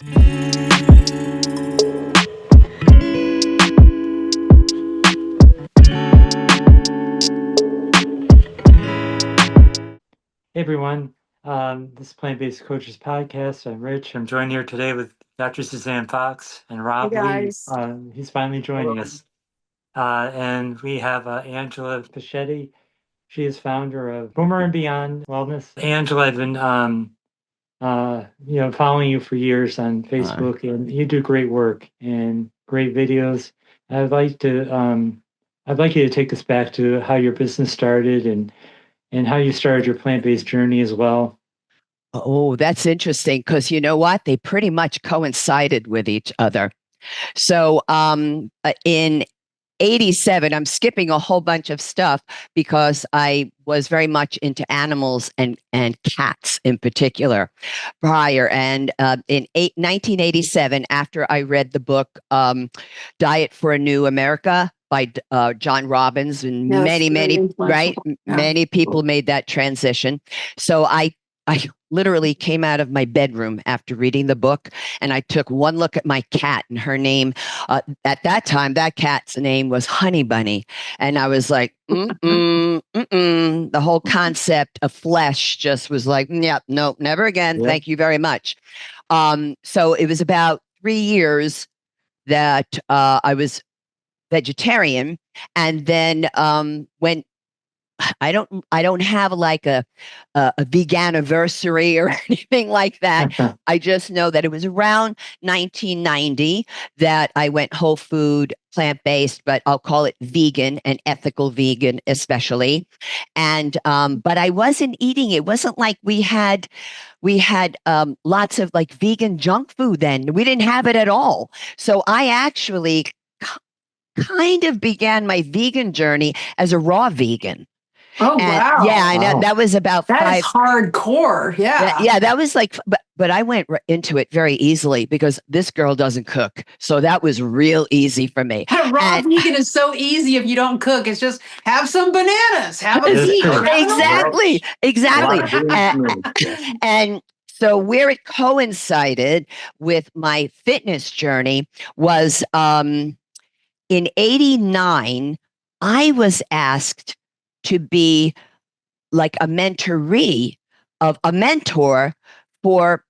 Hey everyone, this is Plant-Based Coaches Podcast. I'm Rich. I'm joined here today with Dr. Suzanne Foxx and Hey Rob Lee. guys. He's finally joining us. And we have Angela Fischetti. She is founder of Boomer and Beyond Wellness. Angela, I've been following you for years on Facebook, and you do great work and great videos. I'd like to I'd like you to take us back to how your business started and how you started your plant-based journey as well. Oh, that's interesting because you know what? They pretty much coincided with each other. So in 87, I'm skipping a whole bunch of stuff because I was very much into animals and cats in particular prior. And in 1987, after I read the book Diet for a New America by John Robbins, and Yes, many, very many, right? influential. Yeah. Many people made that transition. So I literally came out of my bedroom after reading the book, and I took one look at my cat, and her name, at that time, that cat's name was Honey Bunny. And I was like, The whole concept of flesh just was like, yeah, no, never again. Yeah. Thank you very much. So it was about 3 years that I was vegetarian. And then when I don't have like a vegan anniversary or anything like that. I just know that it was around 1990 that I went whole food, plant-based, but I'll call it vegan and ethical vegan especially. And but I wasn't eating. It wasn't like we had lots of like vegan junk food then. We didn't have it at all. So I actually kind of began my vegan journey as a raw vegan. Oh, wow. Yeah, I know. Wow. That was about That is hardcore. Yeah. Yeah, that was like, but I went into it very easily because this girl doesn't cook, so that was real easy for me. Raw vegan is so easy if you don't cook. It's just have some bananas, have a peach. Exactly. And so where it coincided with my fitness journey was in 89, I was asked to be like a mentoree of a mentor for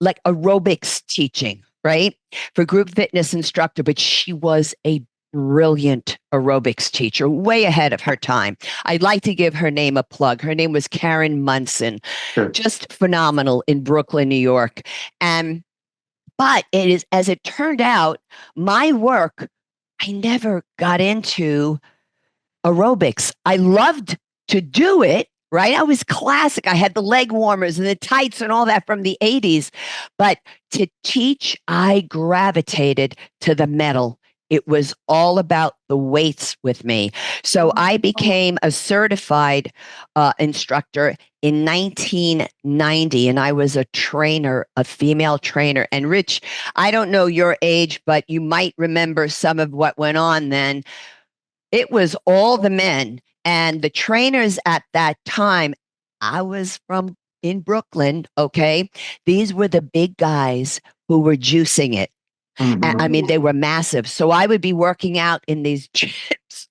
like aerobics teaching, right? For group fitness instructor, but she was a brilliant aerobics teacher, way ahead of her time. I'd like to give her name a plug. Her name was Karen Munson, just phenomenal in Brooklyn, New York. But it is, as it turned out, my work, I never got into aerobics. I loved to do it, right? I was classic. I had the leg warmers and the tights and all that from the 80s. But to teach, I gravitated to the metal. It was all about the weights with me. So I became a certified instructor in 1990, and I was a trainer, a female trainer. And Rich, I don't know your age, but you might remember some of what went on then. It was all the men, and the trainers at that time. I was from in Brooklyn. Okay. These were the big guys who were juicing it. I mean, they were massive. So I would be working out in these gyms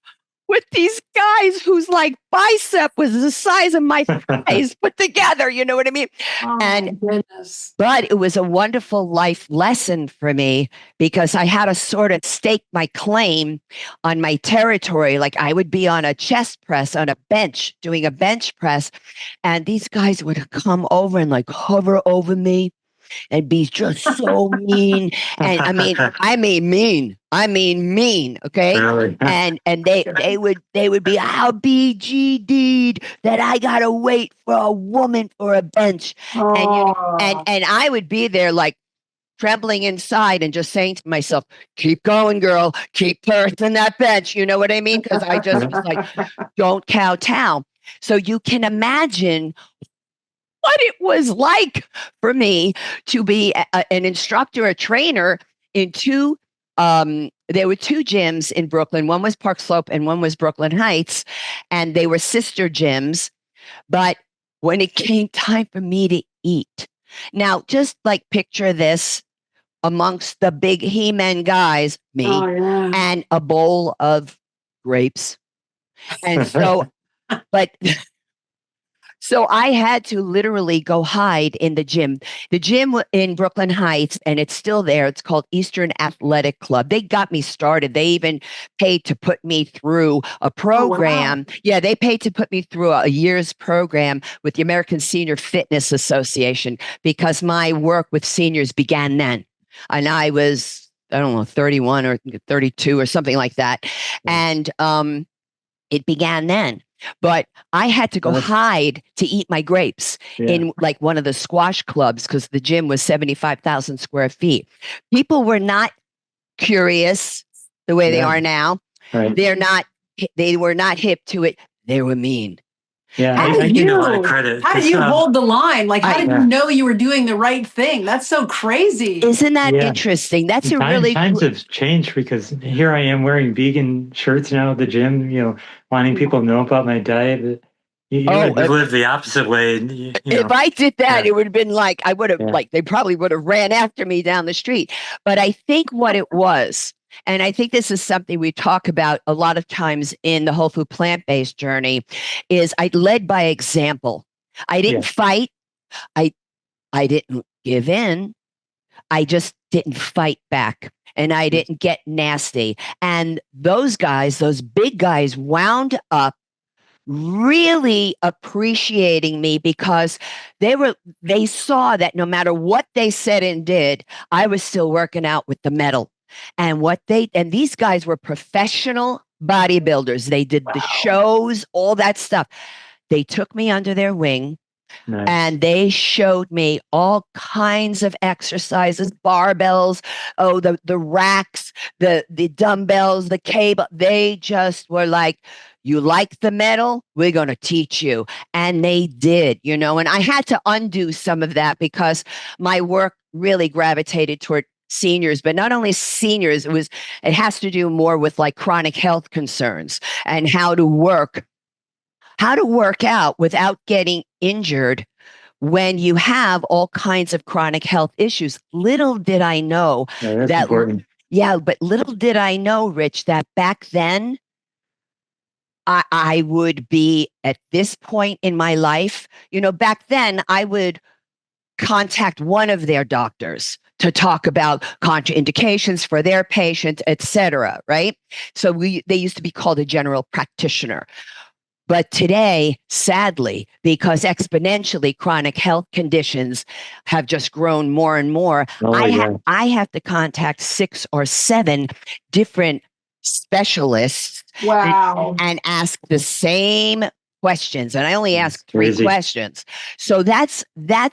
with these guys whose like bicep was the size of my thighs put together. You know what I mean? But it was a wonderful life lesson for me because I had to sort of stake my claim on my territory. Like I would be on a chest press on a bench doing a bench press, and these guys would come over and like hover over me and be just so mean. And I mean mean. Okay. Really? And they would be, how BGD'd that I gotta wait for a woman for a bench. And I would be there like trembling inside and just saying to myself, keep going, girl, keep pressing that bench. You know what I mean? Because I just was like, don't kowtow. So you can imagine what it was like for me to be an instructor, a trainer in two. There were two gyms in Brooklyn. One was Park Slope and one was Brooklyn Heights, and they were sister gyms. But when it came time for me to eat, Now, just like picture this amongst the big he-men guys, me, and a bowl of grapes. And so, but so I had to literally go hide in the gym. The gym in Brooklyn Heights, and it's still there. It's called Eastern Athletic Club. They got me started. They even paid to put me through a program. Oh, wow. Yeah, they paid to put me through a year's program with the American Senior Fitness Association because my work with seniors began then. And I was, I don't know, 31 or 32 or something like that. And it began then. But I had to go hide to eat my grapes in like one of the squash clubs because the gym was 75,000 square feet. People were not curious the way they are now. Right. They were not hip to it. They were mean. Yeah, I give you a lot of credit. How did you hold the line? Like, how did you know you were doing the right thing? That's so crazy. Isn't that interesting? That's times have changed because here I am wearing vegan shirts now at the gym, wanting people to know about my diet. You live the opposite way. If I did that, it would have been like, I would have, like, they probably would have ran after me down the street. But I think what it was, and I think this is something we talk about a lot of times in the whole food plant-based journey, is I led by example. I didn't fight. I didn't give in. I just didn't fight back and I didn't get nasty. And those guys, those big guys, wound up really appreciating me because they saw that no matter what they said and did, I was still working out with the metal. And these guys were professional bodybuilders. They did the shows, all that stuff. They took me under their wing. Nice. And they showed me all kinds of exercises, barbells, the racks, the dumbbells, the cable. They just were like, you like the metal? We're going to teach you. And they did, and I had to undo some of that because my work really gravitated toward seniors, but not only seniors, it has to do more with like chronic health concerns and how to work out without getting injured when you have all kinds of chronic health issues. Little did I know that's important. Yeah, but little did I know, Rich, that back then I would be at this point in my life. Back then I would contact one of their doctors to talk about contraindications for their patient, etc. Right? So they used to be called a general practitioner. But today, sadly, because exponentially chronic health conditions have just grown more and more, I have to contact 6 or 7 different specialists and ask the same questions. And I only ask 3 questions. So that's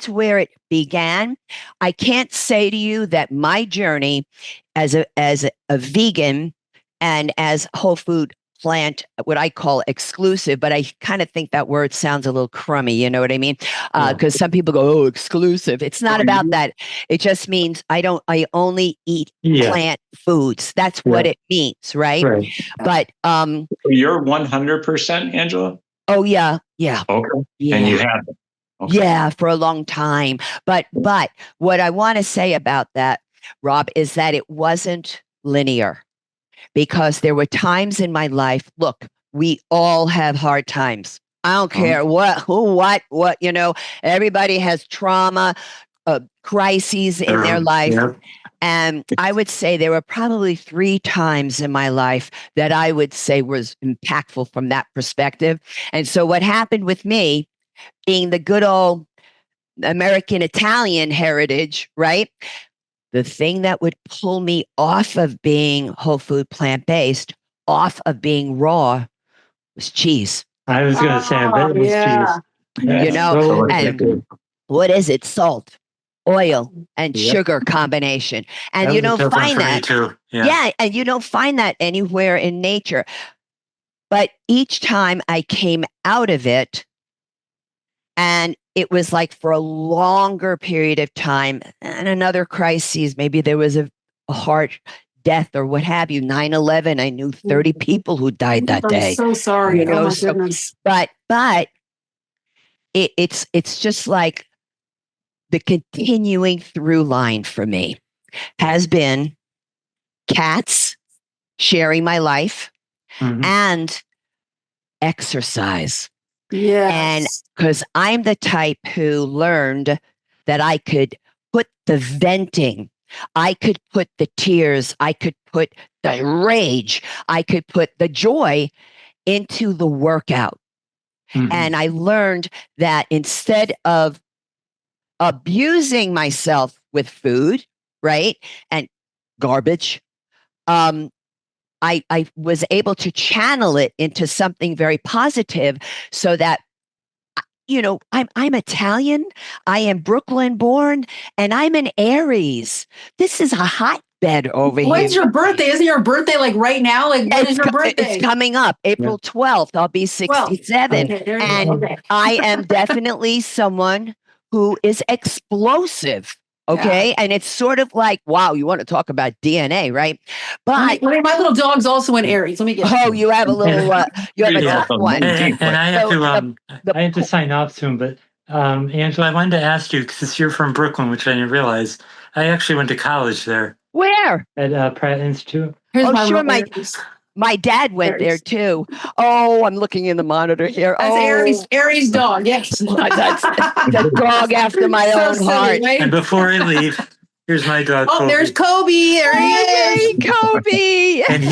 where it began. I can't say to you that my journey as a vegan and as whole food plant, what I call exclusive, but I kind of think that word sounds a little crummy, you know what I mean? Because some people go, oh, exclusive. It's not about that. It just means I only eat plant foods. That's what it means, right? But you're 100%, Angela? Oh yeah. Okay. Yeah. And you have it. Okay. Yeah, for a long time. But what I want to say about that, Rob, is that it wasn't linear. Because there were times in my life, look, we all have hard times. I don't care what, everybody has trauma, crises in their life. Yep. And I would say there were probably 3 times in my life that I would say was impactful from that perspective. And so what happened with me, being the good old American Italian heritage, right? The thing that would pull me off of being whole food plant-based, off of being raw, was cheese. I was going to say, I bet it was cheese. And what is it? Salt, oil, and sugar combination. And you don't find that. And you don't find that anywhere in nature. But each time I came out of it, and it was like for a longer period of time and another crisis. Maybe there was a heart death or what have you. 9/11, I knew 30 people who died that day. I'm so sorry. Oh my goodness. But it's just like the continuing through line for me has been cats, sharing my life, and exercise. Yes. And because I'm the type who learned that I could put the venting, I could put the tears, I could put the rage, I could put the joy into the workout. And I learned that instead of abusing myself with food, right, and garbage, I was able to channel it into something very positive so that, I'm Italian, I am Brooklyn born, and I'm an Aries. This is a hotbed over here. When's your birthday? Isn't your birthday like right now? Like when is your birthday? It's coming up, April 12th. I'll be 67. Okay, And I am definitely someone who is explosive. Okay. And it's sort of like, wow, you want to talk about DNA, right? But my little dog's also an Aries. Let me get. Oh, you have a little, you have a tough one. And I have to sign off soon, but Angela, I wanted to ask you, because you're from Brooklyn, which I didn't realize. I actually went to college there. Where? At Pratt Institute. Sure. My dad went there too. Oh, I'm looking in the monitor here. That's Aries dog. Yes. That's the dog after my own heart. Right? And before I leave, here's my dog. Oh, Kobe. there's Kobe. There he is. Kobe. And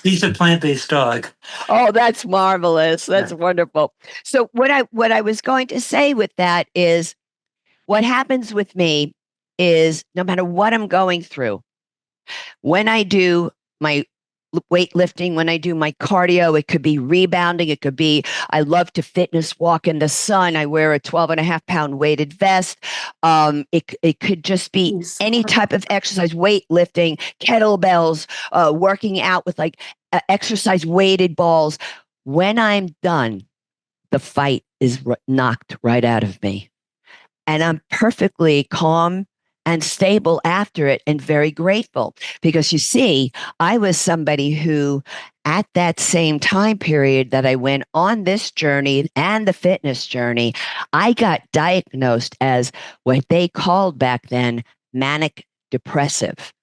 he's a plant-based dog. Oh, that's marvelous. That's wonderful. So what I was going to say with that is what happens with me is no matter what I'm going through, when I do my weightlifting, when I do my cardio, it could be rebounding. It could be, I love to fitness walk in the sun. I wear a 12.5-pound weighted vest. It could just be any type of exercise, weightlifting, kettlebells, working out with like exercise weighted balls. When I'm done, the fight is knocked right out of me. And I'm perfectly calm and stable after it and very grateful because you see, I was somebody who at that same time period that I went on this journey and the fitness journey, I got diagnosed as what they called back then manic depressive,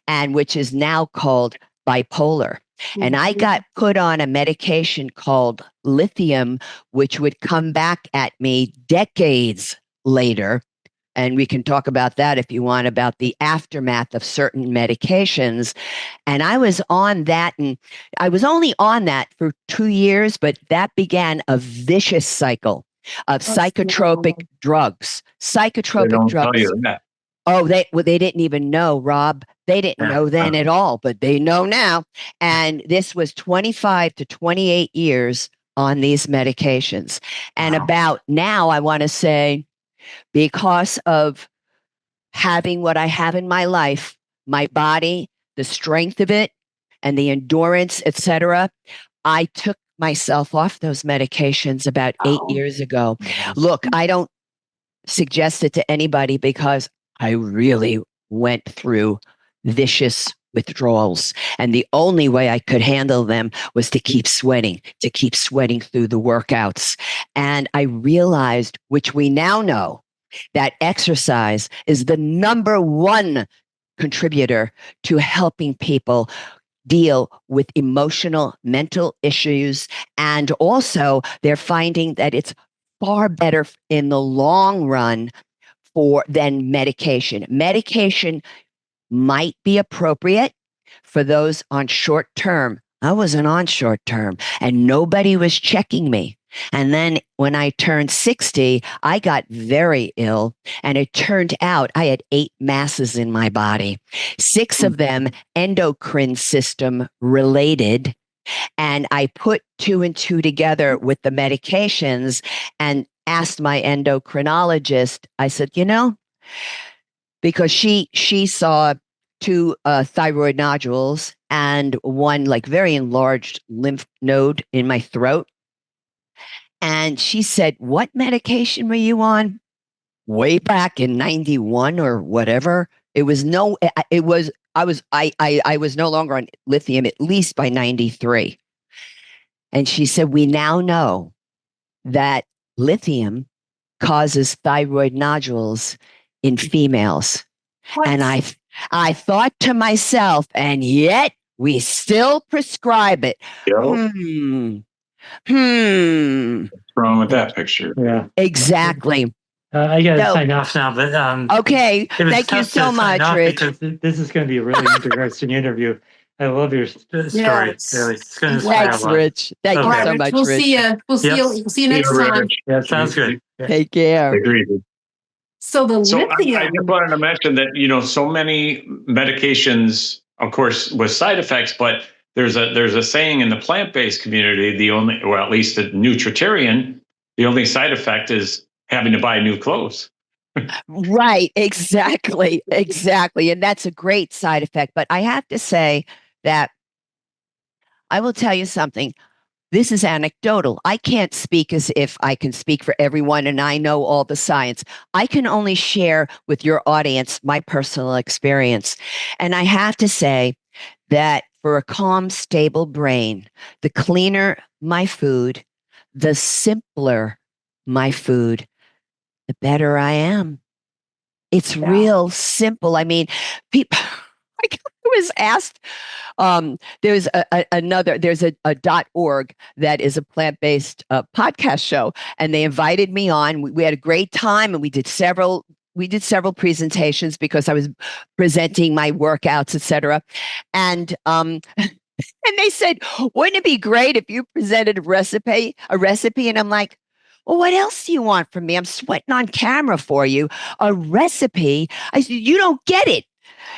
and which is now called bipolar. And I got put on a medication called lithium, which would come back at me decades later. And we can talk about that if you want, about the aftermath of certain medications. And I was on that, and I was only on that for 2 years, but that began a vicious cycle of psychotropic drugs. Psychotropic drugs. Oh, they didn't even know, Rob. They didn't know then at all, but they know now. And this was 25 to 28 years on these medications. And about now, I want to say, because of having what I have in my life, my body, the strength of it, and the endurance, etc., I took myself off those medications about 8 years ago. Look, I don't suggest it to anybody because I really went through vicious withdrawals. And the only way I could handle them was to keep sweating through the workouts. And I realized, which we now know, that exercise is the number one contributor to helping people deal with emotional, mental issues. And also, they're finding that it's far better in the long run than medication. Medication might be appropriate for those on short term. I wasn't on short term, and nobody was checking me. And then when I turned 60, I got very ill, and it turned out I had 8 masses in my body, 6 of them endocrine system related. And I put 2 and 2 together with the medications and asked my endocrinologist, I said, because she saw 2 thyroid nodules and 1 like very enlarged lymph node in my throat. And she said, what medication were you on? Way back in 91 or whatever. I was no longer on lithium, at least by 93. And she said, we now know that lithium causes thyroid nodules in females. What? And I thought to myself, and yet we still prescribe it. Yep. What's wrong with that picture? Yeah. Exactly. I got to So- sign off now, but Okay. it was Thank you tough to so sign much, off Rich. because this is going to be a really interesting interview. I love your story. Yes. Really. It's going to inspire Thanks, a lot. Rich. Thank Okay. you All right, so Rich, much, we'll Rich. see you. We'll see Yep. you. We'll see you next time. Yeah, sounds good. Yeah. Take care. Agreed. So the So I lithium. just wanted to mention that, so many medications, of course, with side effects, but there's a saying in the plant-based community, or at least the nutritarian, the only side effect is having to buy new clothes. Right. Exactly. Exactly. And that's a great side effect. But I have to say that I will tell you something. This is anecdotal. I can't speak as if I can speak for everyone and I know all the science. I can only share with your audience my personal experience. And I have to say that for a calm, stable brain, the cleaner my food, the simpler my food, the better I am. It's real simple. I mean, people, I was asked, there's a .org that is a plant-based podcast show, and they invited me on. We had a great time, and we did several presentations because I was presenting my workouts, etc. And and they said, wouldn't it be great if you presented a recipe? And I'm like, well, what else do you want from me? I'm sweating on camera for you. A recipe? I said, you don't get it.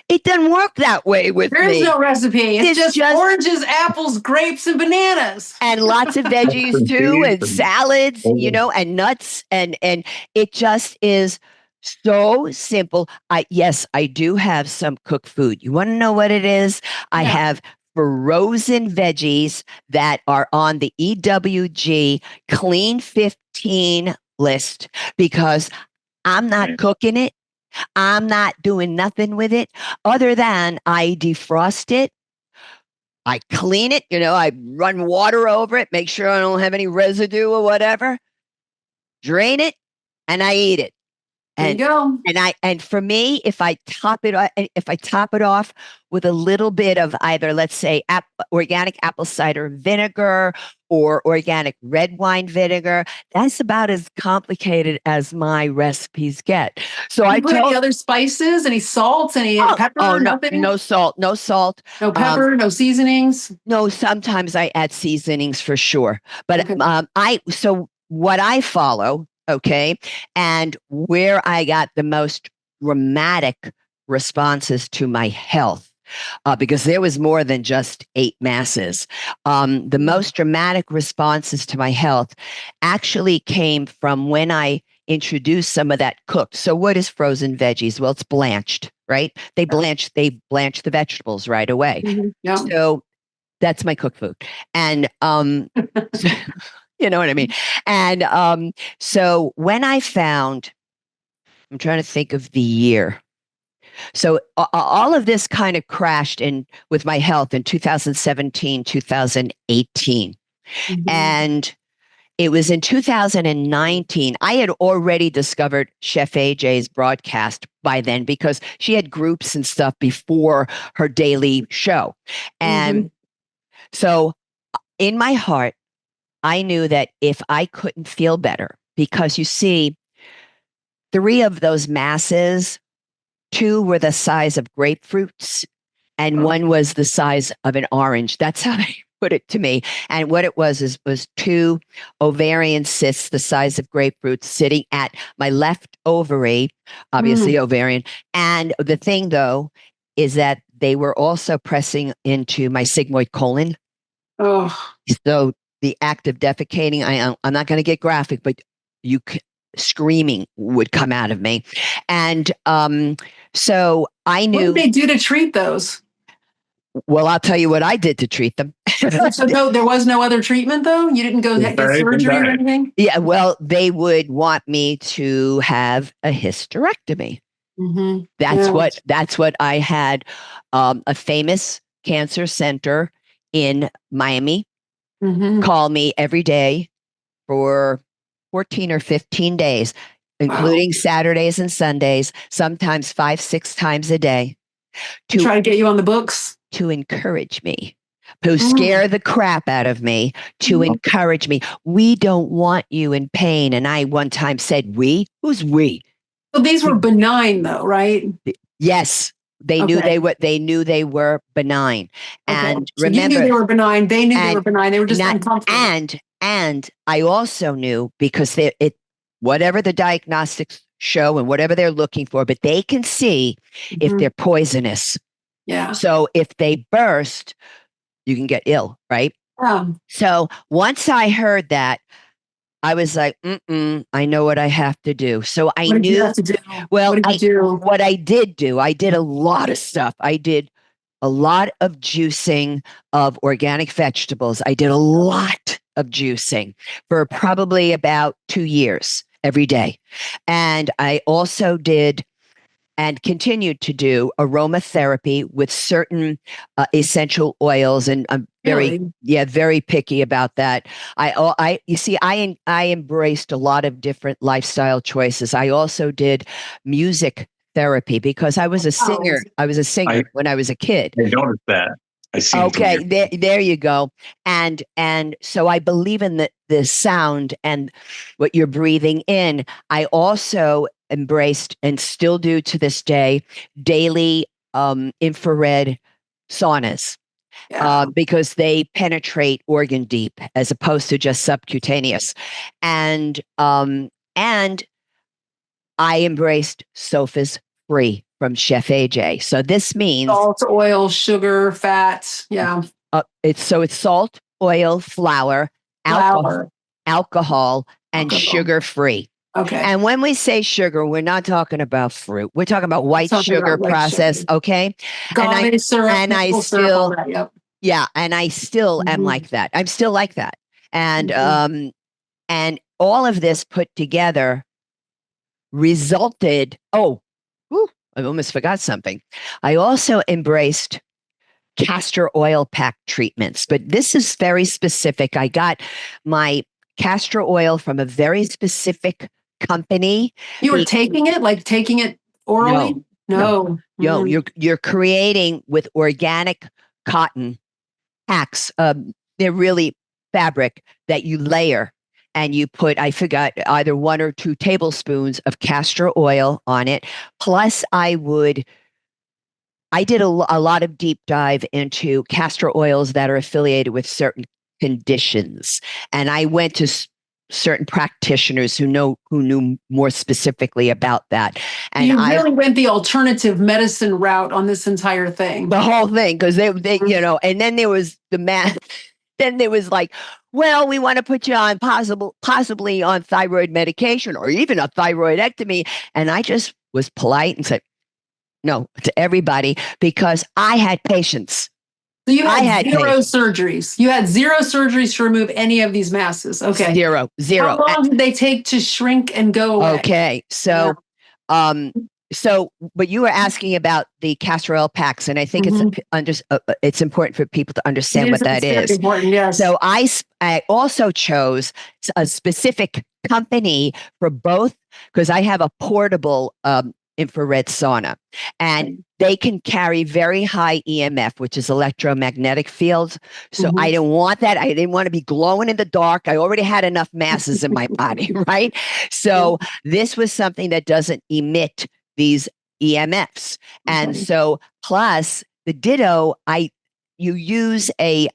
It doesn't work that way with There me. is no recipe. It's It's just oranges, apples, grapes, and bananas. And lots of veggies too, and salads, and nuts, and it just is so simple. Yes, I do have some cooked food. You want to know what it is? I have frozen veggies that are on the EWG Clean 15 list because I'm not cooking it. I'm not doing nothing with it other than I defrost it. I clean it, I run water over it, make sure I don't have any residue or whatever, drain it, and I eat it. There you go. And for me, if I top it off with a little bit of either, let's say, organic apple cider vinegar or organic red wine vinegar, that's about as complicated as my recipes get. So I put any other spices, any salts, any pepper? Oh, no, nothing? no salt, no pepper, no seasonings. No, sometimes I add seasonings for sure, but so what I follow. Okay. And where I got the most dramatic responses to my health, because there was more than just 8 masses. The most dramatic responses to my health actually came from when I introduced some of that cooked. So what is frozen veggies? Well, it's blanched, right? They blanch the vegetables right away. Mm-hmm. Yeah. So that's my cooked food. And you know what I mean? And so when I found, I'm trying to think of the year. So all of this kind of crashed in with my health in 2017, 2018. Mm-hmm. And it was in 2019. I had already discovered Chef AJ's broadcast by then because she had groups and stuff before her daily show. And so in my heart, I knew that if I couldn't feel better, because you see, 3 of those masses, 2 were the size of grapefruits, and 1 was the size of an orange. That's how they put it to me. And what it was 2 ovarian cysts the size of grapefruits sitting at my left ovary, obviously ovarian. And the thing, though, is that they were also pressing into my sigmoid colon. Oh. So the act of defecating, I'm not going to get graphic, but screaming would come out of me. And so I knew. What did they do to treat those? Well, I'll tell you what I did to treat them. So there was no other treatment, though? You didn't go get surgery or anything? Yeah, well, they would want me to have a hysterectomy. Mm-hmm. That's what I had. A famous cancer center in Miami call me every day for 14 or 15 days. including Saturdays and Sundays, sometimes 5-6 times a day, To try to get you on the books? to encourage me, to scare the crap out of me, to encourage me. We don't want you in pain. And I one time said, we? Who's we? So these were benign though, right? Yes. They knew they were benign. And So remember, you knew they were benign. They knew they were benign. They were just not- uncomfortable. and I also knew, because whatever the diagnostics show and whatever they're looking for, but they can see if they're poisonous. Yeah. So if they burst, you can get ill, right? So once I heard that, I was like, I know what I have to do. So I What did you knew, have to do? well, What did you do? what I did do, I did a lot of stuff. I did a lot of juicing of organic vegetables. I did a lot of juicing for probably about 2 years every day. And I also did and continued to do aromatherapy with certain essential oils. And I'm very picky about that. You see, I embraced a lot of different lifestyle choices. I also did music therapy because I was a singer. I was a singer when I was a kid. I noticed that. I see. Okay, there you go. And so I believe in the sound and what you're breathing in. I also embraced, and still do to this day, daily infrared saunas. Because they penetrate organ deep as opposed to just subcutaneous. And I embraced sofas free from Chef AJ. So this means salt, oil, sugar, fats. Yeah. It's salt, oil, flour, alcohol, and sugar free. Okay. And when we say sugar, we're not talking about fruit. We're talking about white sugar processed. Okay. Agave syrup, and I syrup, still, all that, yep. Yeah, and I still am like that. I'm still like that. And and all of this put together resulted. I almost forgot something. I also embraced castor oil pack treatments, but this is very specific. I got my castor oil from a very specific company. You were taking it orally? No. You're creating with organic cotton packs. They're really fabric that you layer, and you put, I forgot, either 1 or 2 tablespoons of castor oil on it. Plus I did a lot of deep dive into castor oils that are affiliated with certain conditions. And I went to certain practitioners who knew more specifically about that. And you really went the alternative medicine route on this entire thing. The whole thing, because they and then there was the math. Then there was like, well, we want to put you on possibly on thyroid medication or even a thyroidectomy. And I just was polite and said no to everybody because I had patience. So you had zero surgeries. You had 0 surgeries to remove any of these masses. Okay. Zero. How long did they take to shrink and go away? Okay. So, but you were asking about the castor oil packs, and I think it's important for people to understand what that is. Important, yes. So I also chose a specific company for both because I have a portable infrared sauna, and they can carry very high EMF, which is electromagnetic fields. So I didn't want that. I didn't want to be glowing in the dark. I already had enough masses in my body, right? So this was something that doesn't emit these EMFs. And so plus the ditto, you use a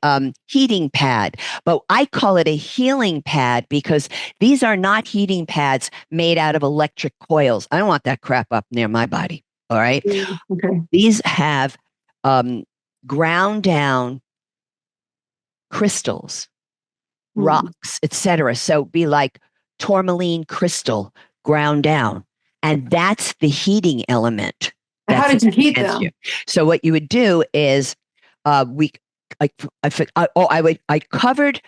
heating pad, but I call it a healing pad because these are not heating pads made out of electric coils. I don't want that crap up near my body. All right. Okay. These have ground down crystals, rocks, etc. So be like tourmaline crystal ground down. And that's the heating element. How did you heat them? So what you would do is I covered.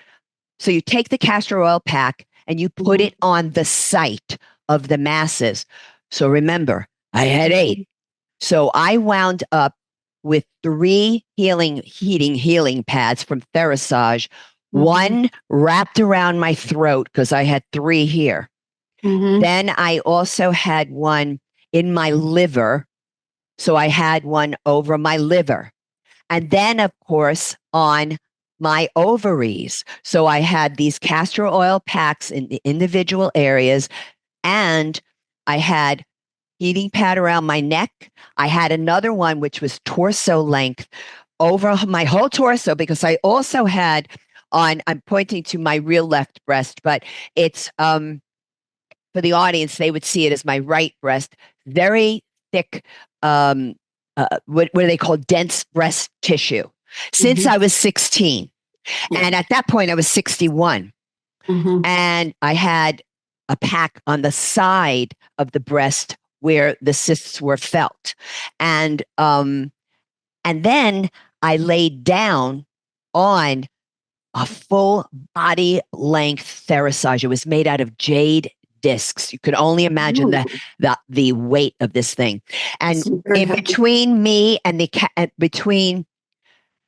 So you take the castor oil pack and you put it on the site of the masses. So remember, I had 8. So I wound up with 3 healing pads from Therasage, 1 wrapped around my throat because I had 3 here. Mhm. Then I also had one in my liver. So I had one over my liver. And then, of course, on my ovaries. So I had these castor oil packs in the individual areas, and I had heating pad around my neck. I had another one which was torso length over my whole torso, because I also had on, I'm pointing to my real left breast, but it's for the audience, they would see it as my right breast, very thick, what do they call, dense breast tissue since I was 16. Yeah. And at that point, I was 61. And I had a pack on the side of the breast where the cysts were felt. And then I laid down on a full body length therasage. It was made out of jade discs. You could only imagine the weight of this thing. And in between me and between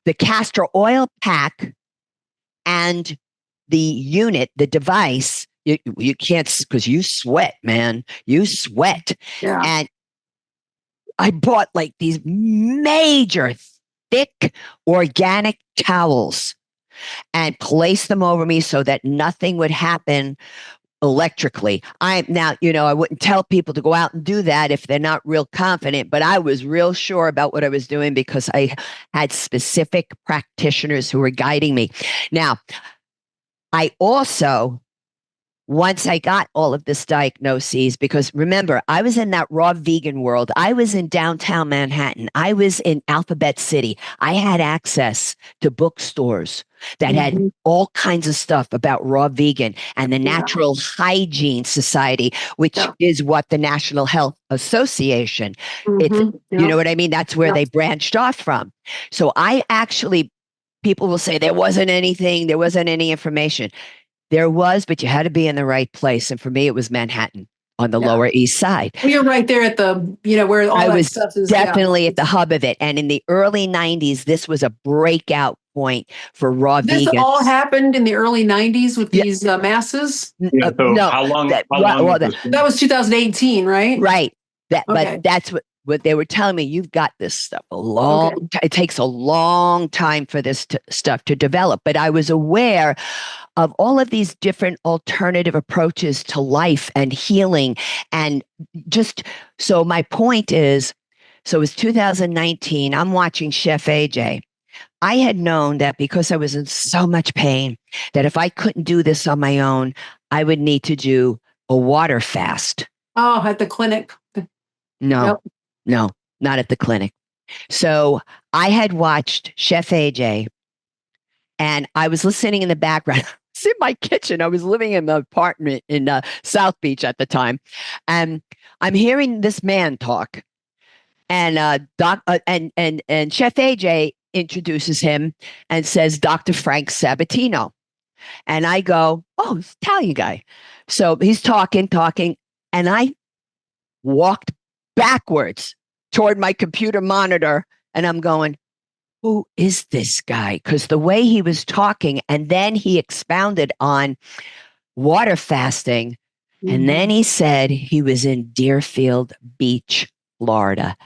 the castor oil pack and the unit, the device, you can't, because you sweat, man. You sweat. Yeah. And I bought like these major, thick, organic towels and placed them over me so that nothing would happen electrically. I wouldn't tell people to go out and do that if they're not real confident, but I was real sure about what I was doing because I had specific practitioners who were guiding me. Now, I also, once I got all of this diagnoses, because remember, I was in that raw vegan world. I was in downtown Manhattan. I was in Alphabet City. I had access to bookstores that had all kinds of stuff about raw vegan and the Natural Hygiene Society, which is what the National Health Association, you know what I mean? That's where they branched off from. So I actually, people will say there wasn't anything, there wasn't any information. There was, but you had to be in the right place. And for me, it was Manhattan on the Lower East Side. Well, you're right there at the, where all that stuff is. Definitely at the hub of it. And in the early 90s, this was a breakout point for raw vegans. This all happened in the early 90s with these masses? Yeah, so no. how long? That was 2018, right? Right. But that's what they were telling me. You've got this stuff it takes a long time for this stuff to develop. But I was aware of all of these different alternative approaches to life and healing. And just, so my point is, so it was 2019, I'm watching Chef AJ. I had known that because I was in so much pain, that if I couldn't do this on my own, I would need to do a water fast. Oh, at the clinic. No, not at the clinic. So I had watched Chef AJ, and I was listening in the background. It's in my kitchen. I was living in an apartment in South Beach at the time, and I'm hearing this man talk, and and Chef AJ introduces him and says, Dr. Frank Sabatino. And I go, oh, it's Italian guy. So he's talking, and I walked backwards toward my computer monitor, and I'm going, who is this guy? Because the way he was talking, and then he expounded on water fasting, and then he said he was in Deerfield Beach, Florida,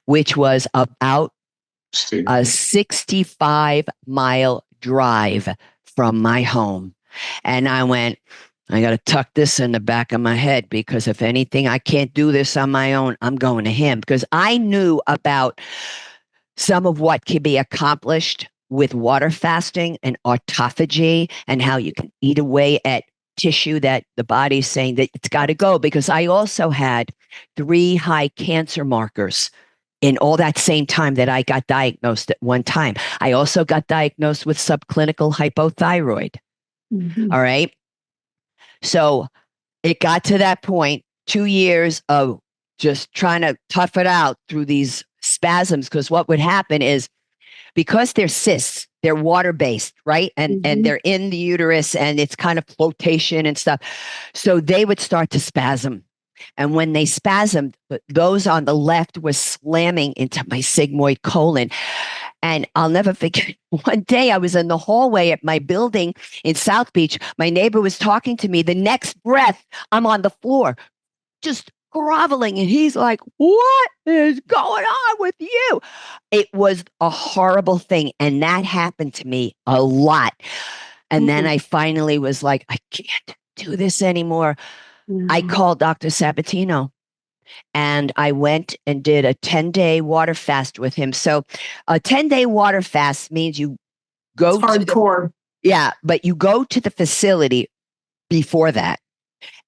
which was about a 65-mile drive from my home. And I went, I got to tuck this in the back of my head, because if anything, I can't do this on my own. I'm going to him, because I knew about some of what can be accomplished with water fasting and autophagy, and how you can eat away at tissue that the body's saying that it's got to go. Because I also had 3 high cancer markers in all that same time that I got diagnosed at one time. I also got diagnosed with subclinical hypothyroid. All right. So it got to that point, 2 years of just trying to tough it out through these spasms. Because what would happen is, because they're cysts, they're water-based, right? And they're in the uterus, and it's kind of flotation and stuff. So they would start to spasm. And when they spasmed, those on the left were slamming into my sigmoid colon. And I'll never forget, one day I was in the hallway at my building in South Beach. My neighbor was talking to me. The next breath, I'm on the floor, just groveling. And he's like, what is going on with you? It was a horrible thing. And that happened to me a lot. And then I finally was like, I can't do this anymore. I called Dr. Sabatino. And I went and did a 10-day water fast with him. So a 10-day water fast means you go it's hardcore. But you go to the facility before that.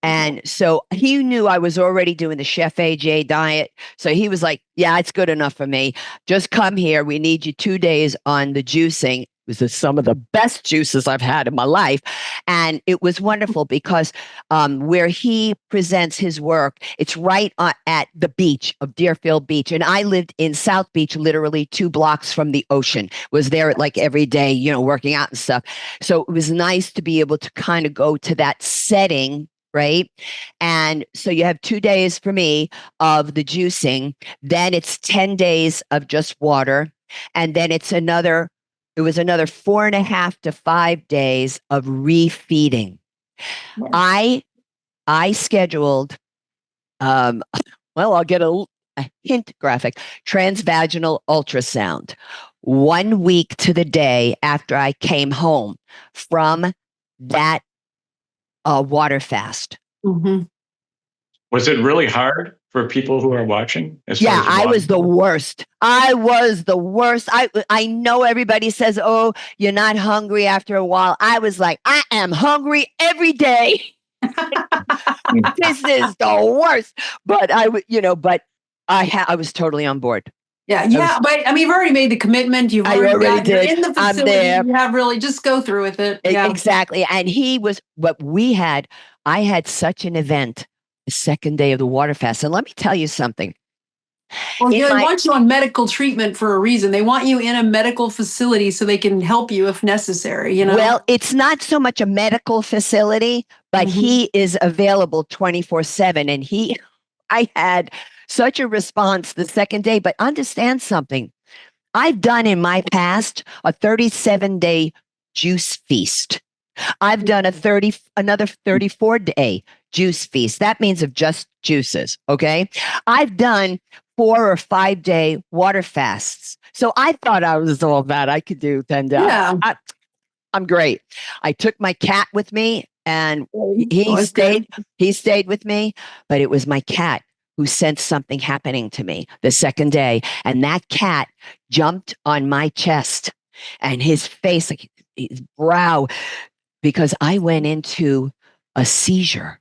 And so he knew I was already doing the Chef AJ diet. So he was like, yeah, it's good enough for me. Just come here. We need you 2 days on the juicing. It was some of the best juices I've had in my life. And it was wonderful because where he presents his work, it's right at the beach of Deerfield Beach. And I lived in South Beach, literally 2 blocks from the ocean, was there like every day, working out and stuff. So it was nice to be able to kind of go to that setting. Right. And so you have 2 days for me of the juicing. Then it's 10 days of just water. And then it was another 4.5 to 5 days of refeeding. Yeah. I scheduled, I'll get a hint graphic, transvaginal ultrasound 1 week to the day after I came home from that water fast. Was it really hard for people who are watching? I was the worst. I know everybody says, oh, you're not hungry after a while. I was like, I am hungry every day. This is the worst. But I was totally on board. But you've already made the commitment. You're in the facility. I'm there. You have really just go through with it. Yeah. Exactly. And I had such an event the second day of the water fast. And let me tell you something. Well, they want you on medical treatment for a reason. They want you in a medical facility so they can help you if necessary. Well, it's not so much a medical facility, but he is available 24/7. And I had such a response the second day. But understand something. I've done in my past a 37-day juice feast. I've done another 34-day juice feast. That means of just juices. Okay. I've done 4 or 5 day water fasts. So I thought I was all that I could do 10 days. Yeah. I'm great. I took my cat with me and he stayed with me, but it was my cat who sensed something happening to me the second day. And that cat jumped on my chest and his face, like his brow, because I went into a seizure.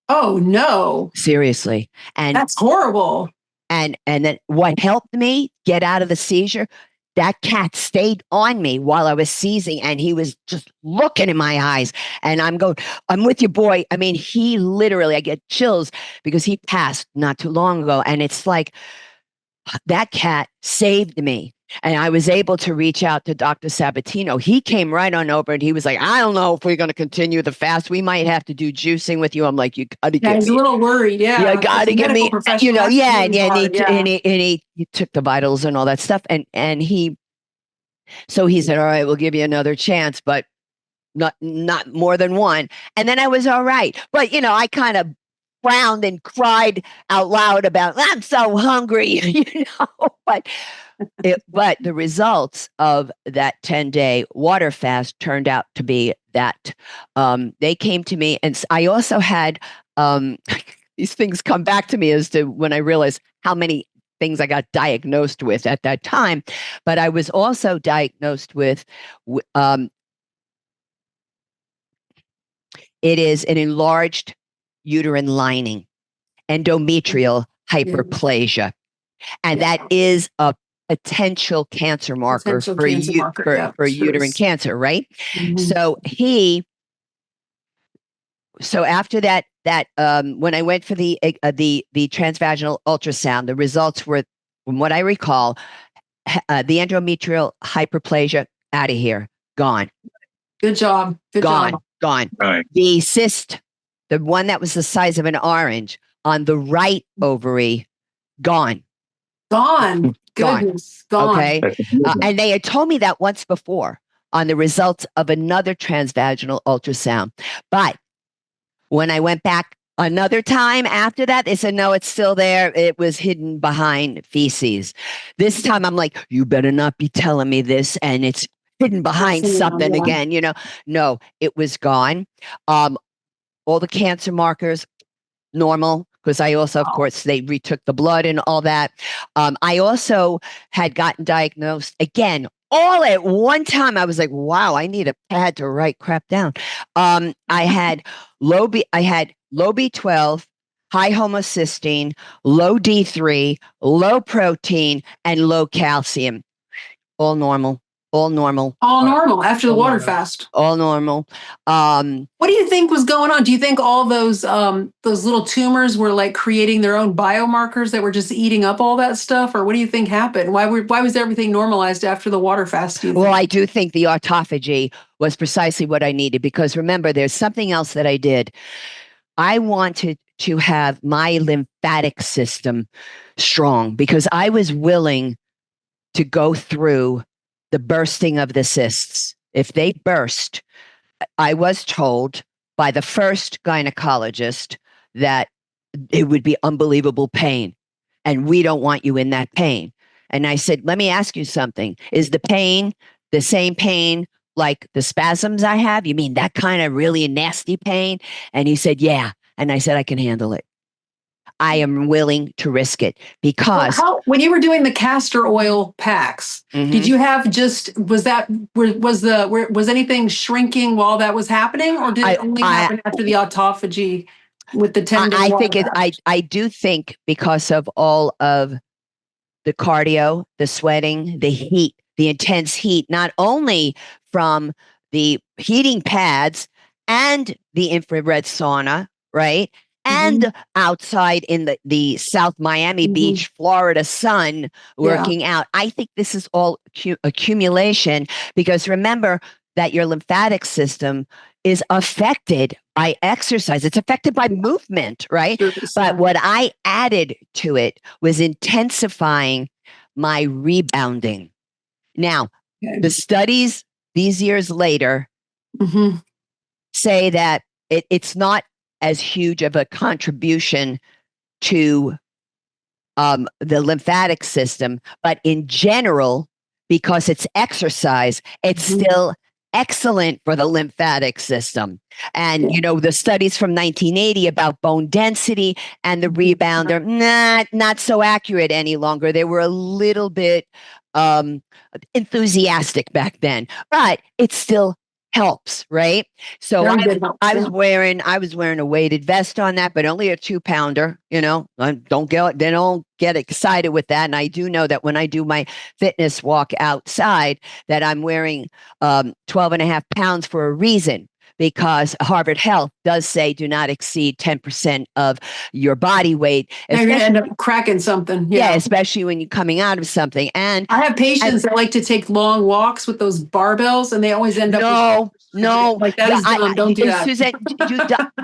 Oh no. Seriously. And that's horrible. And then what helped me get out of the seizure, that cat stayed on me while I was seizing and he was just looking in my eyes and I'm going, I'm with you, boy. I mean, he literally, I get chills because he passed not too long ago. And it's like that cat saved me. And I was able to reach out to Dr. Sabatino. He came right on over and he was like, I don't know if we're going to continue the fast. We might have to do juicing with you. I'm like, you got to get me. He's a little worried. Yeah. You got to get me, And he took the vitals and all that stuff. And he said, all right, we'll give you another chance, but not more than one. And then I was all right. But, I kind of frowned and cried out loud about, I'm so hungry, but the results of that 10-day water fast turned out to be that they came to me. And I also had these things come back to me as to when I realized how many things I got diagnosed with at that time. But I was also diagnosed with, it is an enlarged uterine lining, endometrial hyperplasia. And that is a potential cancer marker for uterine cancer, right? Mm-hmm. So after that, when I went for the transvaginal ultrasound, the results were, from what I recall, the endometrial hyperplasia out of here, gone. Good job. Gone. Right. The cyst, the one that was the size of an orange on the right ovary, gone. Good goodness, gone. Okay. And they had told me that once before on the results of another transvaginal ultrasound. But when I went back another time after that, they said, no, it's still there. It was hidden behind feces. This time I'm like, you better not be telling me this. And it's hidden behind something again, you know. No, it was gone. All the cancer markers, normal, because I also, of course, they retook the blood and all that. I also had gotten diagnosed again, all at one time. I was like, wow, I need a pad to write crap down. I had low B12, high homocysteine, low D3, low protein, and low calcium. All normal. All normal. All normal after the water fast. All normal. What do you think was going on? Do you think all those little tumors were like creating their own biomarkers that were just eating up all that stuff, or what do you think happened? Why was everything normalized after the water fast? Well, I do think the autophagy was precisely what I needed, because remember, there's something else that I did. I wanted to have my lymphatic system strong because I was willing to go through the bursting of the cysts. If they burst, I was told by the first gynecologist that it would be unbelievable pain, and we don't want you in that pain. And I said, let me ask you something. Is the pain the same pain like the spasms I have? You mean that kind of really nasty pain? And he said, yeah. And I said, I can handle it. I am willing to risk it because when you were doing the castor oil packs, did you have was anything shrinking while that was happening, or did it only happen after the autophagy with the 10-day? I do think because of all of the cardio, the sweating, the heat, the intense heat, not only from the heating pads and the infrared sauna, right? And outside in the South Miami Beach, Florida sun working out. I think this is all accumulation, because remember that your lymphatic system is affected by exercise. It's affected by movement, right? But what I added to it was intensifying my rebounding. Now, the studies these years later say that it's not as huge of a contribution to the lymphatic system, but in general, because it's exercise, it's still excellent for the lymphatic system. And you know, the studies from 1980 about bone density and the rebound are not so accurate any longer. They were a little bit enthusiastic back then, but it still helps, right? So I was wearing a weighted vest on that, but only a 2-pounder. You know, don't get excited with that. And I do know that when I do my fitness walk outside, that I'm wearing 12.5 pounds for a reason. Because Harvard Health does say do not exceed 10% of your body weight. You're going to end up cracking something. Yeah, especially when you're coming out of something. And I have patients that like to take long walks with those barbells, and they always end up like that is dumb. Don't do that. Suzanne,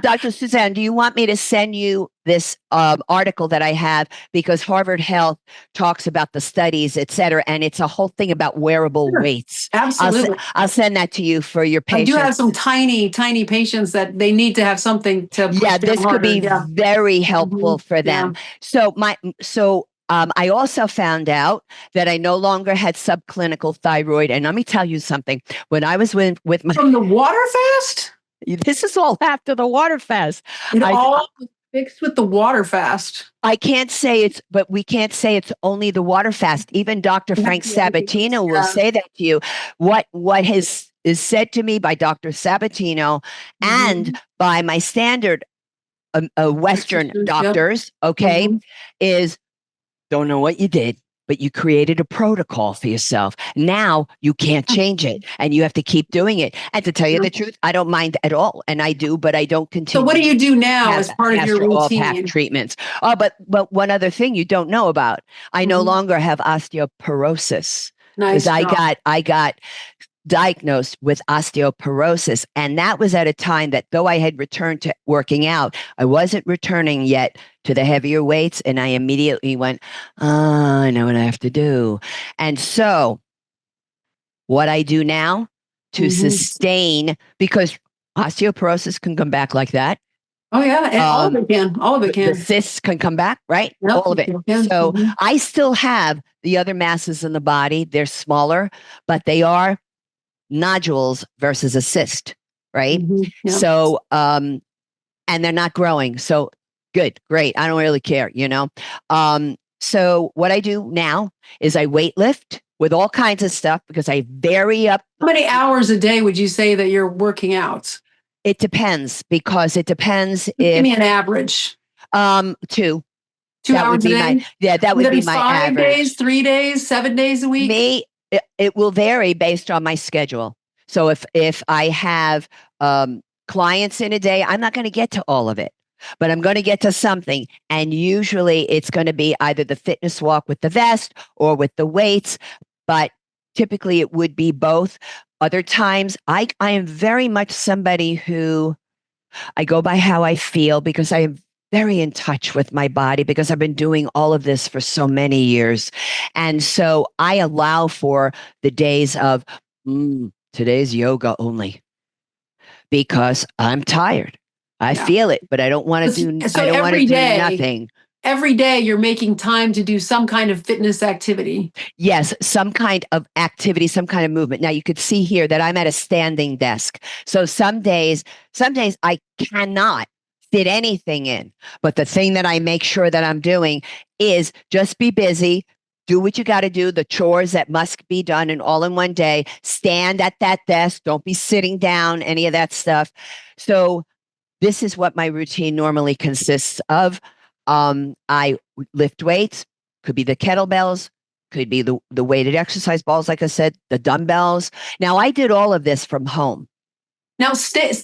Dr. Suzanne, do you want me to send you this article that I have? Because Harvard Health talks about the studies, et cetera, and it's a whole thing about wearable weights. Absolutely. I'll send that to you for your patients. I do have some tiny patients that they need to have something to push them this harder. Could be very helpful for them. So I also found out that I no longer had subclinical thyroid. And let me tell you something. When I was with my... From the water fast? This is all after the water fast. All fixed with the water fast. I can't say but we can't say it's only the water fast. Even Dr. Frank Sabatino will say that to you. What is said to me by Dr. Sabatino and by my standard Western doctors, is don't know what you did, but you created a protocol for yourself. Now you can't change it, and you have to keep doing it. And to tell you the truth, I don't mind at all, and I do, but I don't continue. So what do you do now as part of your routine? Treatments. Oh, but one other thing you don't know about: I no longer have osteoporosis because I got diagnosed with osteoporosis. And that was at a time that, though I had returned to working out, I wasn't returning yet to the heavier weights. And I immediately went, I know what I have to do. And so what I do now to sustain, because osteoporosis can come back like that. Oh yeah, and all of it can. All of it can. The cysts can come back, right? Yep, all of it. So I still have the other masses in the body. They're smaller, but they are nodules versus a cyst, right? Yep. So, and they're not growing. So good, great. I don't really care, So what I do now is I weight lift with all kinds of stuff because I vary up. How many hours a day would you say that you're working out? It depends, because it depends if. Give me an average. 2. 2 that hours would be a day? that would be my 5 average. days, 3 days, 7 days a week? Me, it will vary based on my schedule. So if I have clients in a day, I'm not going to get to all of it, but I'm going to get to something. And usually it's going to be either the fitness walk with the vest or with the weights, but typically it would be both. Other times I am very much somebody who I go by how I feel, because I am very in touch with my body, because I've been doing all of this for so many years. And so I allow for the days of today's yoga only, because I'm tired. I feel it, but I don't want to do, so I don't want to do nothing. Every day you're making time to do some kind of fitness activity. Yes, some kind of activity, some kind of movement. Now you could see here that I'm at a standing desk. So some days I cannot fit anything in. But the thing that I make sure that I'm doing is just be busy, do what you got to do, the chores that must be done, and all in one day. Stand at that desk. Don't be sitting down, any of that stuff. So this is what my routine normally consists of. I lift weights, could be the kettlebells, could be the weighted exercise balls, like I said, the dumbbells. Now, I did all of this from home. Now,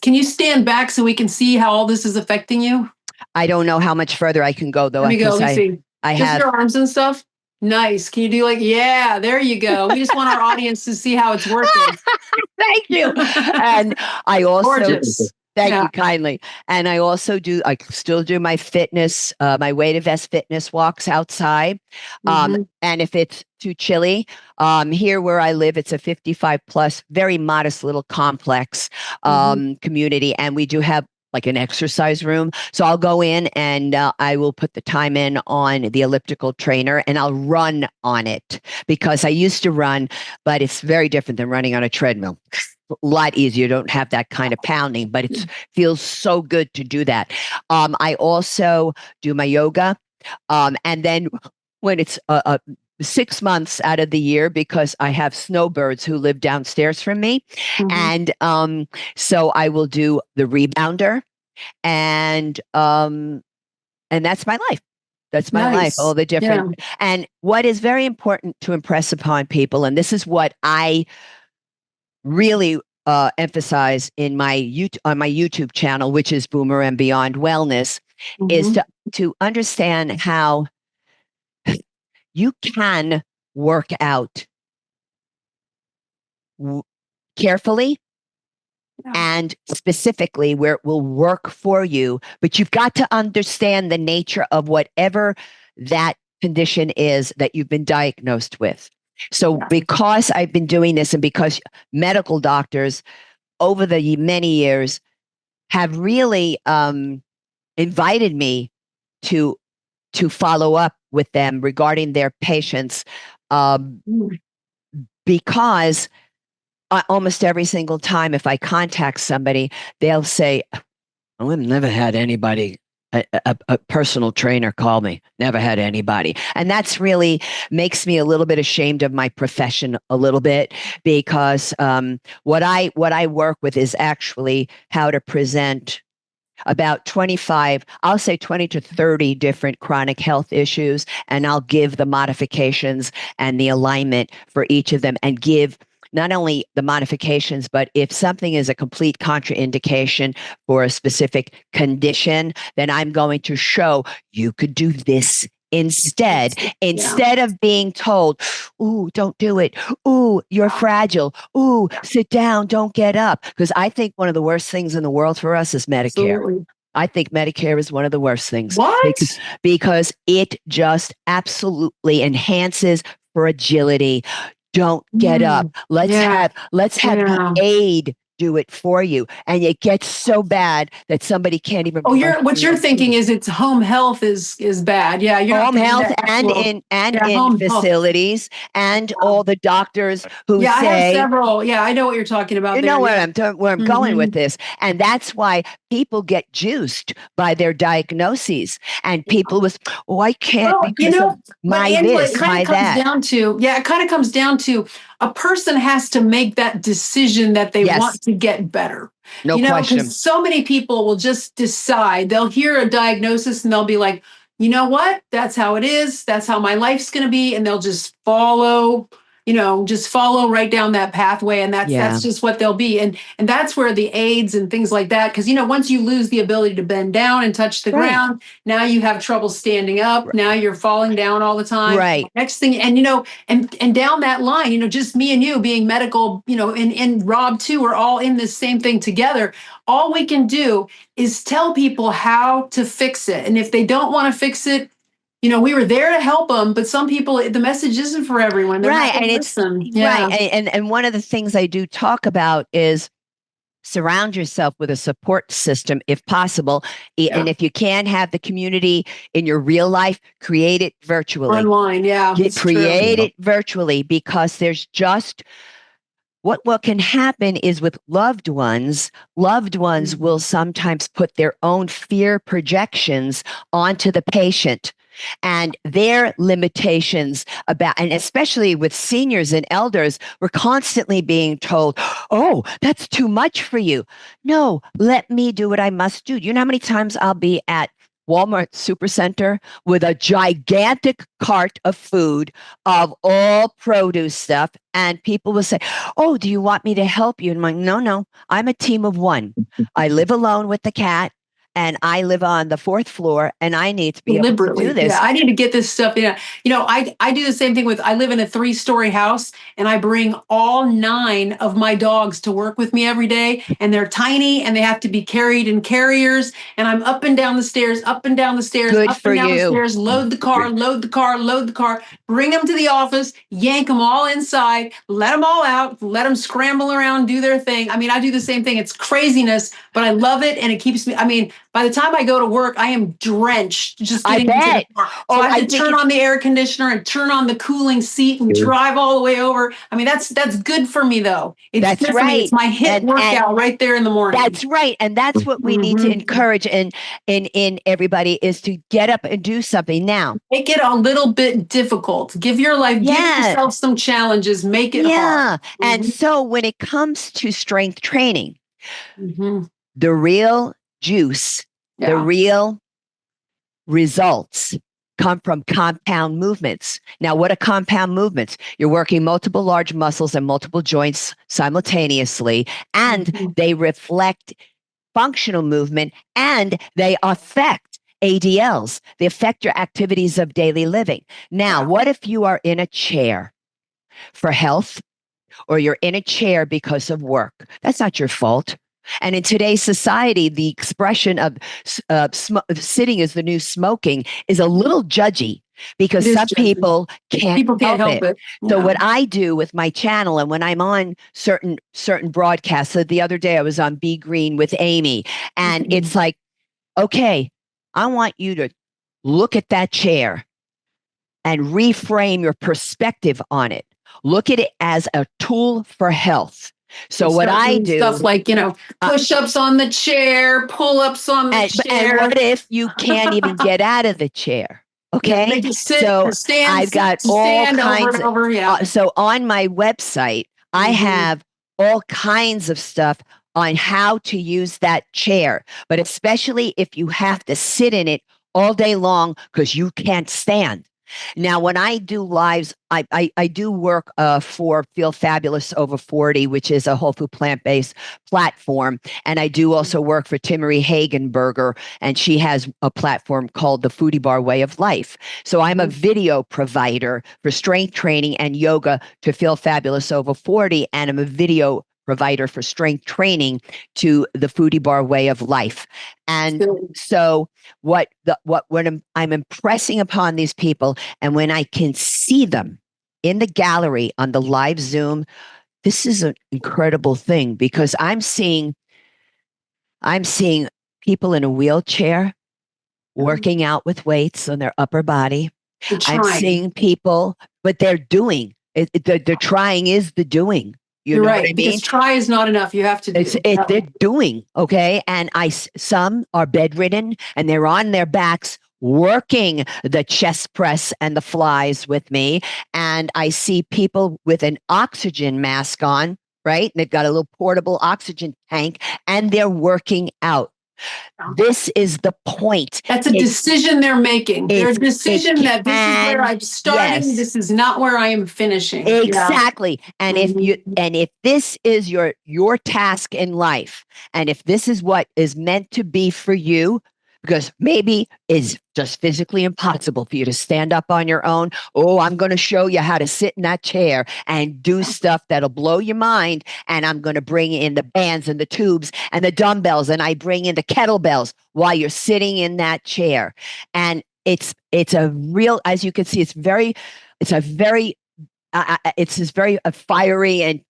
can you stand back so we can see how all this is affecting you? I don't know how much further I can go, though. Let me go. Let me see. I just have your arms and stuff. Nice. Can you do yeah, there you go. We just want our audience to see how it's working. Thank you. And I also, gorgeous. Thank you kindly. And I still do my fitness, my weighted vest fitness walks outside. And if it's too chilly, here where I live, it's a 55 plus, very modest little complex community. And we do have like an exercise room. So I'll go in and I will put the time in on the elliptical trainer, and I'll run on it, because I used to run, but it's very different than running on a treadmill. A lot easier. You don't have that kind of pounding, but it feels so good to do that. I also do my yoga. And then when it's 6 months out of the year, because I have snowbirds who live downstairs from me. And so I will do the rebounder, and that's my life. That's my life, all the different. Yeah. And what is very important to impress upon people, and this is what I really emphasize in on my YouTube channel, which is Boomer and Beyond Wellness, is to understand how you can work out carefully and specifically where it will work for you, but you've got to understand the nature of whatever that condition is that you've been diagnosed with. So because I've been doing this, and because medical doctors over the many years have really invited me to follow up with them regarding their patients, because almost every single time if I contact somebody, they'll say, I've never had anybody, a personal trainer call me, never had anybody. And that's really makes me a little bit ashamed of my profession a little bit, because what I work with is actually how to present about 25, I'll say 20 to 30 different chronic health issues, and I'll give the modifications and the alignment for each of them, and give not only the modifications, but if something is a complete contraindication for a specific condition, then I'm going to show you could do this instead, Yeah. instead of being told, ooh, don't do it. Ooh, you're fragile. Ooh, sit down, don't get up. Because I think one of the worst things in the world for us is Medicare. Absolutely. I think Medicare is one of the worst things. What? Because it just absolutely enhances fragility. Don't get up. Let's have the aid do it for you. And it gets so bad that somebody can't even. Oh, what you're thinking is it's home health is bad. Yeah, you're home health that, and in facilities and all the doctors who say. I have several. Yeah, I know what you're talking about. You know where I'm going with this, and that's why people get juiced by their diagnoses, and people with, I can't because of my this, my that. It kind of comes down to a person has to make that decision that they want to get better. No question. Because so many people will just decide, they'll hear a diagnosis and they'll be like, you know what? That's how it is. That's how my life's going to be. And they'll just follow right down that pathway. And that's just what they'll be. And that's where the aids and things like that, because, once you lose the ability to bend down and touch the ground, now you have trouble standing up. Right. Now you're falling down all the time. Right. Next thing, and, and down that line, just me and you being medical, and Rob too, we're all in this same thing together. All we can do is tell people how to fix it. And if they don't want to fix it, we were there to help them, but some people, the message isn't for everyone. They're right. And one of the things I do talk about is surround yourself with a support system if possible. And if you can't have the community in your real life, create it virtually. Online, create it virtually, because there's just what can happen is with loved ones will sometimes put their own fear projections onto the patient and their limitations and especially with seniors and elders, we're constantly being told, oh, that's too much for you. No, let me do what I must do. You know how many times I'll be at Walmart Supercenter with a gigantic cart of food of all produce stuff. And people will say, oh, do you want me to help you? And I'm like, no, I'm a team of one. I live alone with the cat. And I live on the 4th floor, and I need to be able to do this. Yeah, I need to get this stuff. I do the same thing I live in a 3-story house, and I bring all 9 of my dogs to work with me every day. And they're tiny, and they have to be carried in carriers. And I'm up and down the stairs, up and down the stairs, Good up for and down you. the stairs, load the car, bring them to the office, yank them all inside, let them all out, let them scramble around, do their thing. I do the same thing. It's craziness, but I love it, and it keeps me, by the time I go to work, I am drenched just getting into the car. So I have to turn on the air conditioner and turn on the cooling seat and drive all the way over. That's good for me, though. It's good for me. It's my HIIT workout right there in the morning. That's right. And that's what we need to encourage in everybody, is to get up and do something. Now, make it a little bit difficult. Give yourself some challenges. Make it hard. And so when it comes to strength training, the real juice, the real results come from compound movements. Now, what are compound movements? You're working multiple large muscles and multiple joints simultaneously, and they reflect functional movement, and they affect ADLs. They affect your activities of daily living. Now, what if you are in a chair for health, or you're in a chair because of work? That's not your fault. And in today's society, the expression of sitting is the new smoking is a little judgy, because some people can't help it. So what I do with my channel, and when I'm on certain broadcasts, so the other day I was on Be Green with Amy, and it's like, okay, I want you to look at that chair and reframe your perspective on it. Look at it as a tool for health. So what I do, stuff like, push-ups on the chair, pull-ups on the chair. And what if you can't even get out of the chair? Okay. I've got all kinds. So on my website, I have all kinds of stuff on how to use that chair, but especially if you have to sit in it all day long because you can't stand. Now, when I do lives, I do work for Feel Fabulous Over 40, which is a whole food plant-based platform. And I do also work for Timmery Hagenberger, and she has a platform called the Foodie Bar Way of Life. So I'm a video provider for strength training and yoga to Feel Fabulous Over 40, and I'm a video provider for strength training to the Foodie Bar Way of Life. And so when I'm impressing upon these people, and when I can see them in the gallery on the live Zoom, this is an incredible thing, because I'm seeing people in a wheelchair working out with weights on their upper body. I'm seeing people, but they're doing it. The trying is the doing. You're right. I mean? Because try is not enough. You have to do it. They're doing, okay? And some are bedridden and they're on their backs working the chest press and the flies with me. And I see people with an oxygen mask on, right? And they've got a little portable oxygen tank and they're working out. This is the point. That's a decision they're making. Their decision that this is where I'm starting. Yes. This is not where I am finishing. Exactly. Yeah. And if this is your task in life, and if this is what is meant to be for you, because maybe it's just physically impossible for you to stand up on your own. Oh, I'm going to show you how to sit in that chair and do stuff that'll blow your mind. And I'm going to bring in the bands and the tubes and the dumbbells, and I bring in the kettlebells while you're sitting in that chair. And it's a real, as you can see, it's this very fiery and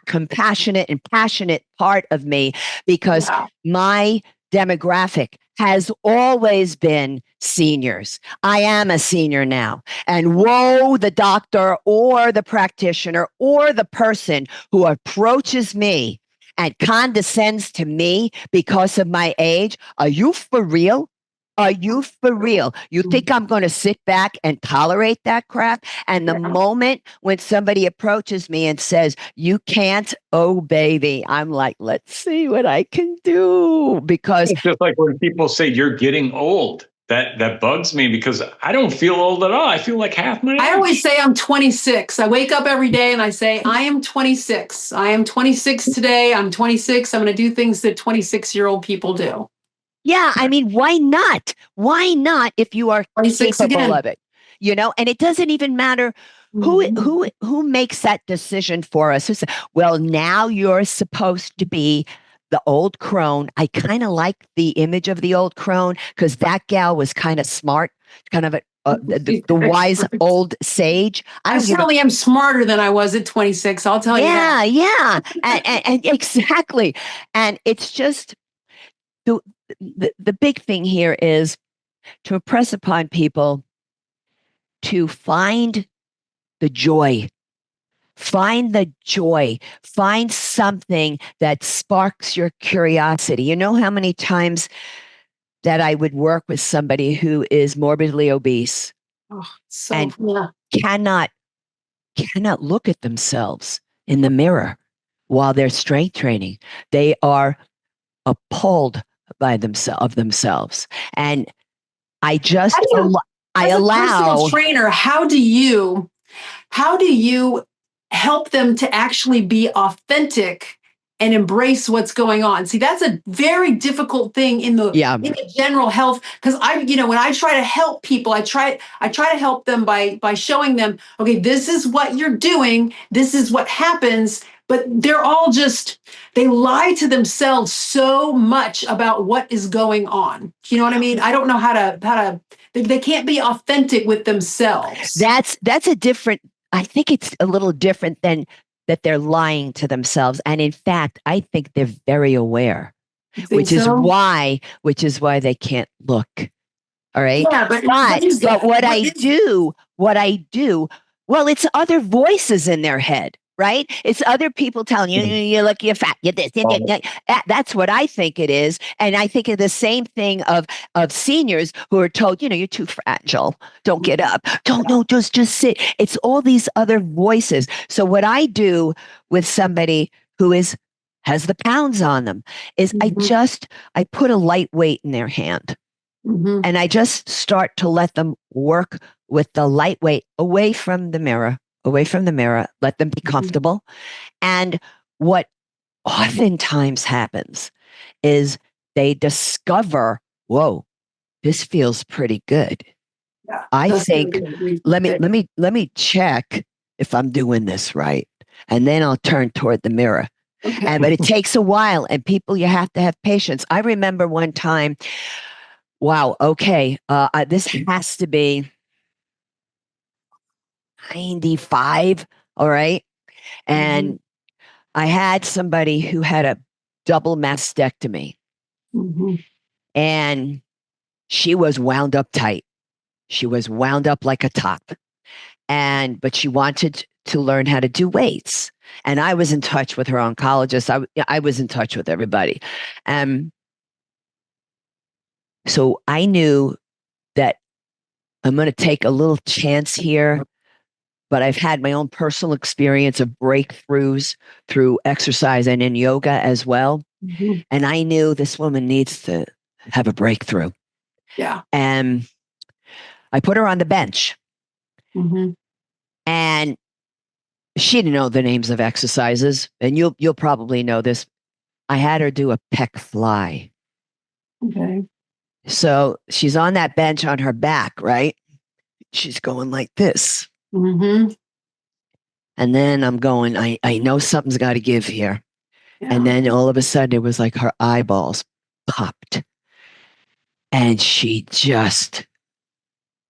compassionate and passionate part of me, because my demographic has always been seniors. I am a senior now. And woe the doctor or the practitioner or the person who approaches me and condescends to me because of my age. Are you for real? Are you for real? You think I'm going to sit back and tolerate that crap? And the moment when somebody approaches me and says, you can't, oh, baby, I'm like, let's see what I can do. Because it's just like when people say you're getting old. That bugs me, because I don't feel old at all. I feel like half my age. I always say I'm 26. I wake up every day and I say, I am 26. I am 26 today. I'm 26. I'm going to do things that 26-year-old people do. Yeah, I mean, why not? Why not if you are capable of it? You know, and it doesn't even matter who makes that decision for us. Who says, well, now you're supposed to be the old crone. I kind of like the image of the old crone, because that gal was kind of smart, kind of the wise old sage. I certainly am smarter than I was at 26. I'll tell you that. Yeah, and exactly. And it's just the big thing here is to impress upon people to find the joy. Find the joy. Find something that sparks your curiosity. You know how many times that I would work with somebody who is morbidly obese and cannot look at themselves in the mirror while they're strength training. They are appalled by themselves. And I just I allow a personal trainer, how do you help them to actually be authentic and embrace what's going on? See, that's a very difficult thing in the general health, because when I try to help people, I try to help them by showing them, okay, this is what you're doing, this is what happens. But they're all they lie to themselves so much about what is going on. You know what I mean? I don't know how to, they can't be authentic with themselves. That's a different, I think it's a little different than that they're lying to themselves. And in fact, I think they're very aware, which is why they can't look. All right. Yeah, but what I do, well, it's other voices in their head. Right? It's other people telling you, you look, you're fat, you're this. That's what I think it is. And I think of the same thing of seniors who are told, you're too fragile. Don't get up. Just sit. It's all these other voices. So what I do with somebody who has the pounds on them is I put a light weight in their hand. Mhm. And I just start to let them work with the lightweight away from the mirror, let them be comfortable. And what oftentimes happens is they discover, whoa, this feels pretty good. Yeah, I that's gonna think be a great let fit. me check if I'm doing this right. And then I'll turn toward the mirror. Okay. But it takes a while, and people, you have to have patience. I remember one time, wow, okay, this has to be 95, all right? And I had somebody who had a double mastectomy, Mhm. and she was wound up tight. She was wound up like a top. But she wanted to learn how to do weights. And I was in touch with her oncologist. I was in touch with everybody. So I knew that I'm going to take a little chance here, but I've had my own personal experience of breakthroughs through exercise and in yoga as well. Mhm. And I knew this woman needs to have a breakthrough. Yeah. And I put her on the bench, Mhm. and she didn't know the names of exercises. And you'll probably know this. I had her do a pec fly. Okay. So she's on that bench on her back, right? She's going like this. Mhm. And then I'm going, I know something's got to give here. And Yeah. then all of a sudden, it was like her eyeballs popped, and she just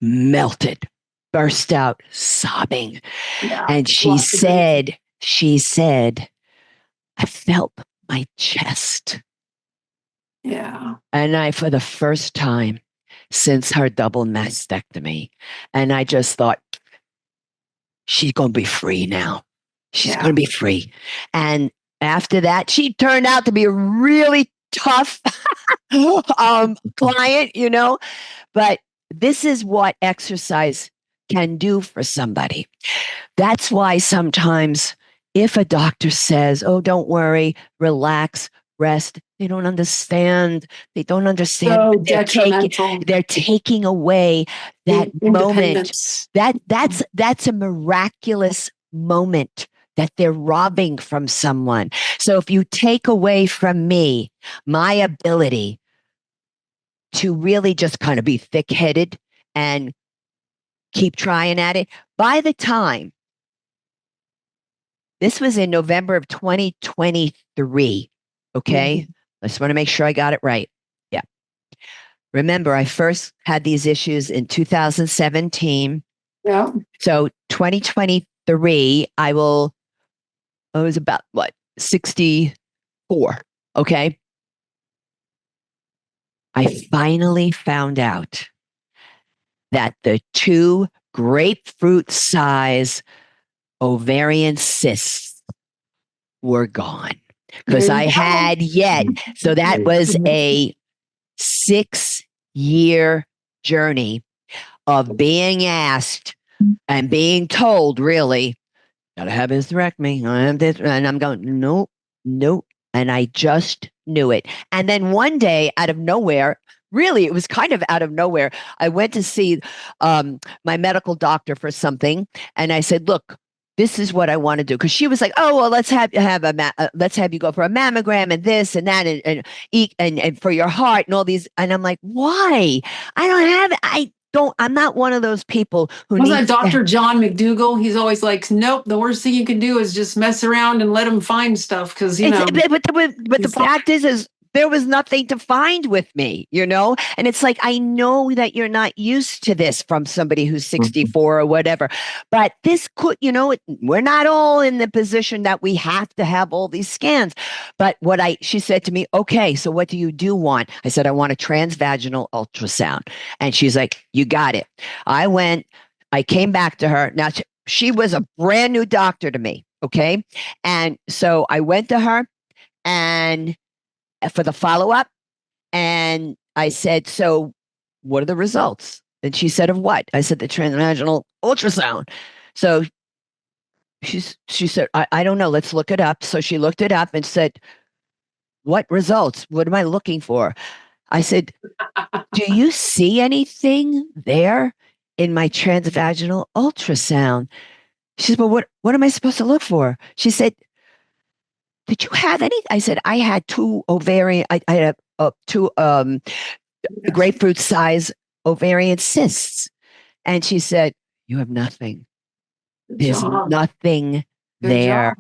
melted, burst out sobbing. Yeah. And Lots of energy. she said, I felt my chest. Yeah. And for the first time since her double mastectomy, and I just thought, she's going to be free now. She's Yeah. going to be free. And after that, she turned out to be a really tough client, but this is what exercise can do for somebody. That's why sometimes if a doctor says, oh, don't worry, relax, rest, they don't understand. They don't understand. So They're they're taking away that moment. Independence. That's a miraculous moment that they're robbing from someone. So if you take away from me my ability to really just kind of be thick-headed and keep trying at it, by the time this was in November of 2023. Okay. I just want to make sure I got it right. Yeah. Remember, I first had these issues in 2017. Yeah. So 2023, I was about what, 64. Okay. I finally found out that the two grapefruit size ovarian cysts were gone because There you I go. had yet. So that was a 6-year journey of being asked and being told, really, gotta have a hysterectomy. I have this. And I'm going, nope, nope. And I just knew it. And then one day, out of nowhere, really, it was kind of out of nowhere, I went to see my medical doctor for something. And I said, look, this is what I want to do. Because she was like, oh, well, let's have let's have you go for a mammogram and this and that and eat and for your heart and all these. And I'm like, why? I'm not one of those people who Was that needs Dr. John McDougall? He's always like, nope, the worst thing you can do is just mess around and let him find stuff because, but the fact is there was nothing to find with me, and it's like, I know that you're not used to this from somebody who's 64 or whatever, but this could, we're not all in the position that we have to have all these scans. But she said to me, okay, so what do you want? I said, I want a transvaginal ultrasound. And she's like, you got it. I came back to her. Now, she was a brand new doctor to me. Okay. And so I went to her and for the follow-up, and I said, so what are the results? And she said, of what? I said, the transvaginal ultrasound. So she said, I don't know. Let's look it up. So she looked it up and said, what results? What am I looking for? I said, do you see anything there in my transvaginal ultrasound? She said, well, what am I supposed to look for? She said, did you have any? I said, I had two ovarian, I had two grapefruit size ovarian cysts. And she said, you have nothing. There's nothing there.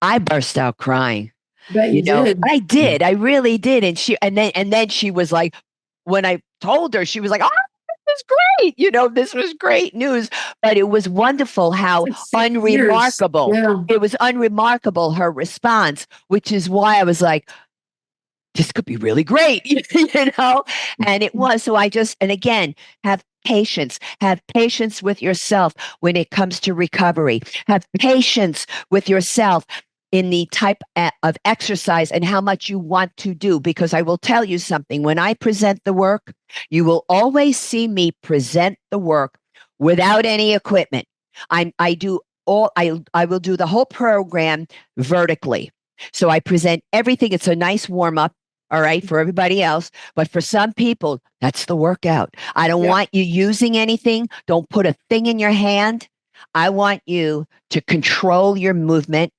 I burst out crying. Bet you did. I did. I really did. And then she was like, when I told her, she was like, oh, this is great. This was great news. But it was wonderful how unremarkable. Yeah. It was unremarkable, her response, which is why I was like, this could be really great, and it was. So and again, have patience with yourself when it comes to recovery. Have patience with yourself in the type of exercise and how much you want to do, because I will tell you something. When I present the work, you will always see me present the work without any equipment. I will do the whole program vertically. So I present everything. It's a nice warm up. All right, for everybody else. But for some people, that's the workout. I don't want you using anything. Don't put a thing in your hand. I want you to control your movement.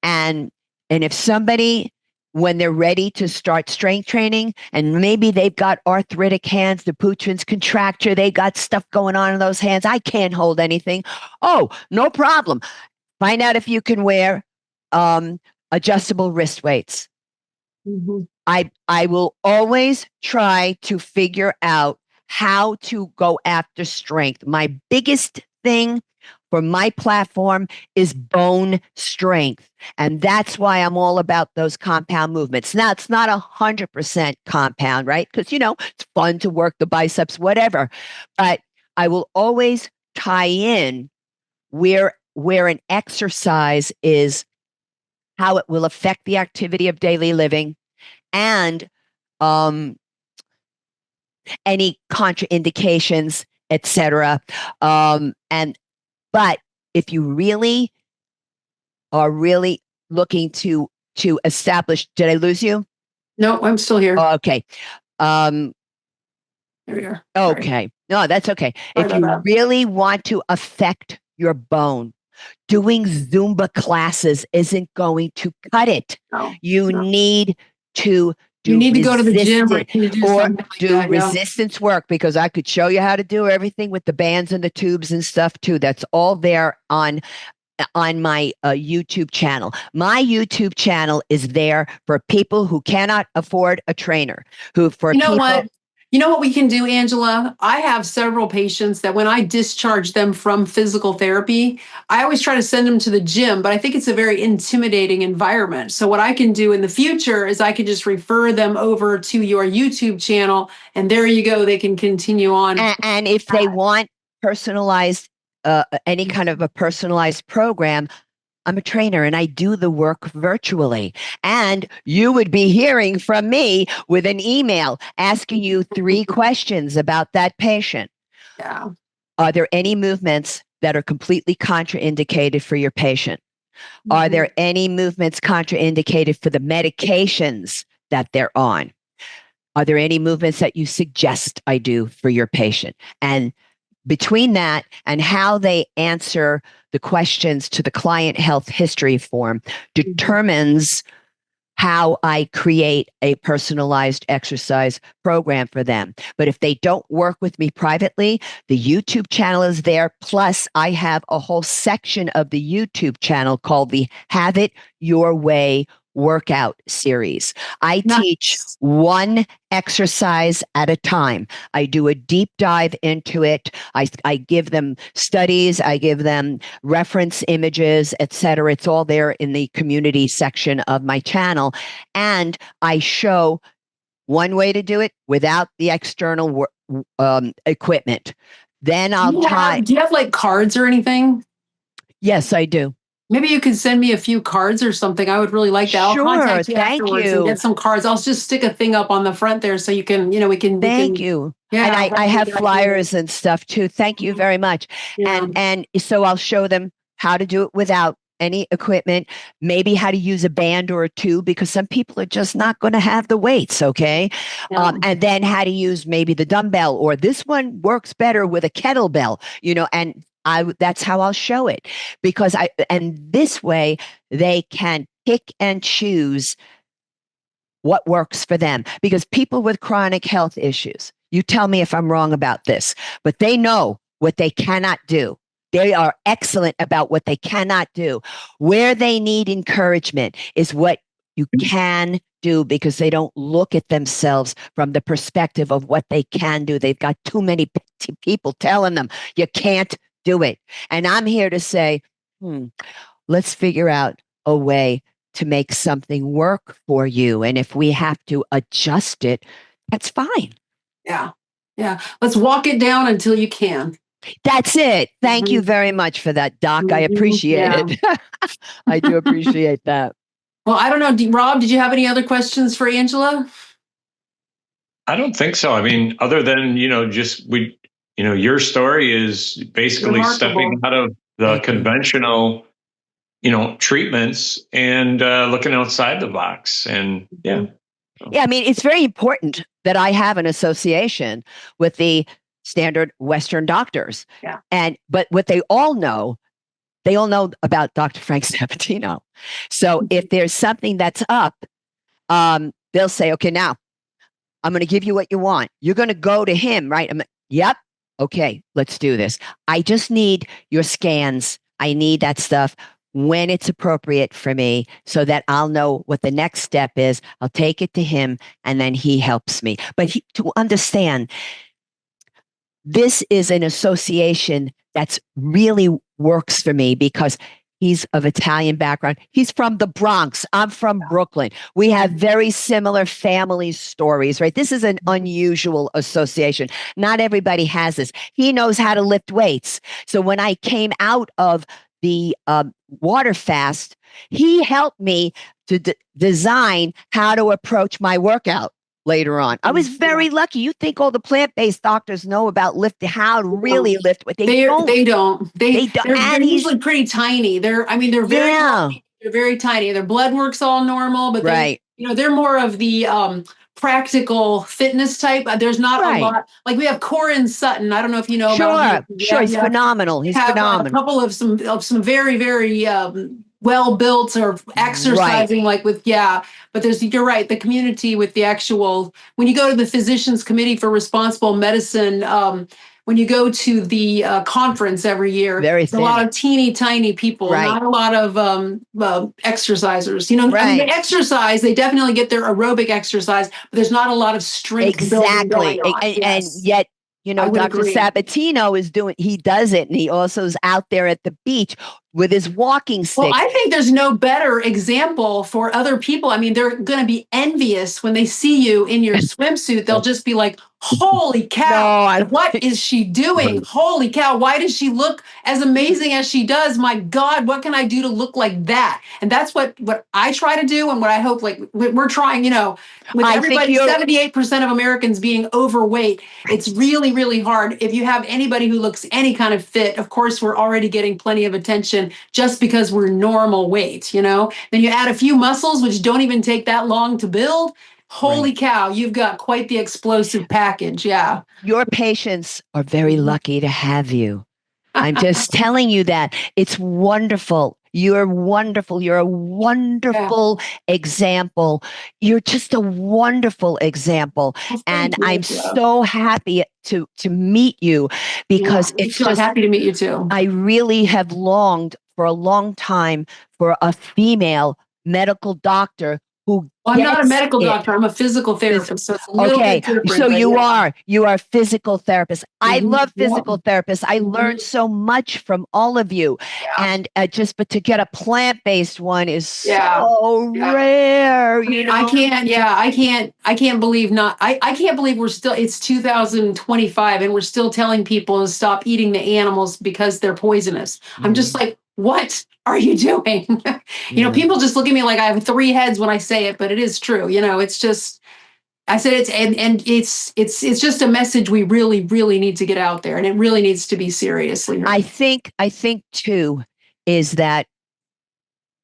And if somebody, when they're ready to start strength training, and maybe they've got arthritic hands, the Dupuytren's contracture, they got stuff going on in those hands. I can't hold anything. Oh, no problem. Find out if you can wear adjustable wrist weights. Mm-hmm. I will always try to figure out how to go after strength. My biggest thing for my platform is bone strength. And that's why I'm all about those compound movements. Now, it's not 100% compound, right? Because, it's fun to work the biceps, whatever. But I will always tie in where an exercise is, how it will affect the activity of daily living, and any contraindications, etc. But if you really are looking to establish, did I lose you? No, I'm still here. Oh, okay. There we are. Okay. No, that's okay. If you really want to affect your bone, doing Zumba classes isn't going to cut it. You need to you need to go to the gym or do resistance work, because I could show you how to do everything with the bands and the tubes and stuff too. That's all there on my YouTube channel. My YouTube channel is there for people who cannot afford a trainer. You know what we can do, Angela? I have several patients that when I discharge them from physical therapy, I always try to send them to the gym, but I think it's a very intimidating environment. So what I can do in the future is I can just refer them over to your YouTube channel, and there you go. They can continue on. And if they want personalized, any kind of a personalized program, I'm a trainer and I do the work virtually. And you would be hearing from me with an email asking you 3 questions about that patient. Yeah. Are there any movements that are completely contraindicated for your patient? Mm-hmm. Are there any movements contraindicated for the medications that they're on? Are there any movements that you suggest I do for your patient? And between that and how they answer the questions to the client health history form determines how I create a personalized exercise program for them. But if they don't work with me privately, the YouTube channel is there. Plus, I have a whole section of the YouTube channel called the Have It Your Way workout series. I teach one exercise at a time. I do a deep dive into it. I give them studies, I give them reference images, etc. It's all there in the community section of my channel. And I show one way to do it without the external equipment. Then I'll do you have like cards or anything? Yes, I do. Maybe you could send me a few cards or something. I would really like that. Sure, I'll contact you afterwards and get some cards. I'll just stick a thing up on the front there so you can, we can. Thank you. Yeah, and I have flyers and stuff too. Thank you very much. Yeah. And so I'll show them how to do it without any equipment, maybe how to use a band or a tube, because some people are just not going to have the weights. Okay. And then how to use maybe the dumbbell, or this one works better with a kettlebell, and that's how I'll show it, because and this way they can pick and choose what works for them, because people with chronic health issues, you tell me if I'm wrong about this, but they know what they cannot do. They are excellent about what they cannot do. Where they need encouragement is what you can do, because they don't look at themselves from the perspective of what they can do. They've got too many people telling them you can't do it. And I'm here to say, let's figure out a way to make something work for you. And if we have to adjust it, that's fine. Yeah. Yeah. Let's walk it down until you can. That's it. Thank you very much for that, Doc. I appreciate it. I do appreciate that. Well, I don't know. Rob, did you have any other questions for Angela? I don't think so. I mean, other than, your story is basically Remarkable. Stepping out of the conventional, treatments and looking outside the box. And yeah. I mean, it's very important that I have an association with the standard Western doctors. Yeah. But what they all know about Dr. Frank Sabatino. So if there's something that's up, they'll say, okay, now I'm going to give you what you want. You're going to go to him, right? Yep. Okay, let's do this. I just need your scans. I need that stuff when it's appropriate for me, so that I'll know what the next step is. I'll take it to him, and then he helps me. But to understand, this is an association that's really works for me, because he's of Italian background. He's from the Bronx. I'm from Brooklyn. We have very similar family stories, right? This is an unusual association. Not everybody has this. He knows how to lift weights. So when I came out of the water fast, he helped me to design how to approach my workout later on. I was very lucky. You think all the plant-based doctors know about how to really lift, but they don't. They don't. They're usually pretty tiny. They're very tiny. They're very tiny. Their blood work's all normal, but they're more of the practical fitness type. There's not a lot. Like we have Corin Sutton. I don't know if you know about him. Sure. He's phenomenal. He's phenomenal. A couple of some very, very well built or exercising but you're right, the community with the actual, when you go to the Physicians Committee for Responsible Medicine, when you go to the conference every year, there's a lot of teeny tiny people, not a lot of exercisers. They exercise, they definitely get their aerobic exercise, but there's not a lot of strength building going on. And yet, Dr. Sabatino he does it, and he also is out there at the beach with his walking stick. Well, I think there's no better example for other people. I mean, they're going to be envious when they see you in your swimsuit. They'll just be like, holy cow, what is she doing? Holy cow, why does she look as amazing as she does? My God, what can I do to look like that? And that's what I try to do, and what I hope, we're trying, with everybody, 78% of Americans being overweight, it's really, really hard. If you have anybody who looks any kind of fit, of course, we're already getting plenty of attention just because we're normal weight, Then you add a few muscles, which don't even take that long to build. Holy cow, you've got quite the explosive package. Yeah. Your patients are very lucky to have you. I'm just telling you that. It's wonderful. You're wonderful. You're a wonderful example. You're just a wonderful example. And I'm so happy to meet you, because it's just happy to meet you too. I really have longed for a long time for a female medical doctor who I'm not a medical doctor. I'm a physical therapist. So it's a little bit different. So you are a physical therapist. I love physical therapists. I learned so much from all of you. And but to get a plant-based one is so rare. I can't believe I can't believe it's 2025 and we're still telling people to stop eating the animals because they're poisonous. I'm just like, what are you doing? People just look at me like I have 3 heads when I say it, but it is true. It's just, I said it's just a message we really, really need to get out there, and it really needs to be seriously heard. I think too is that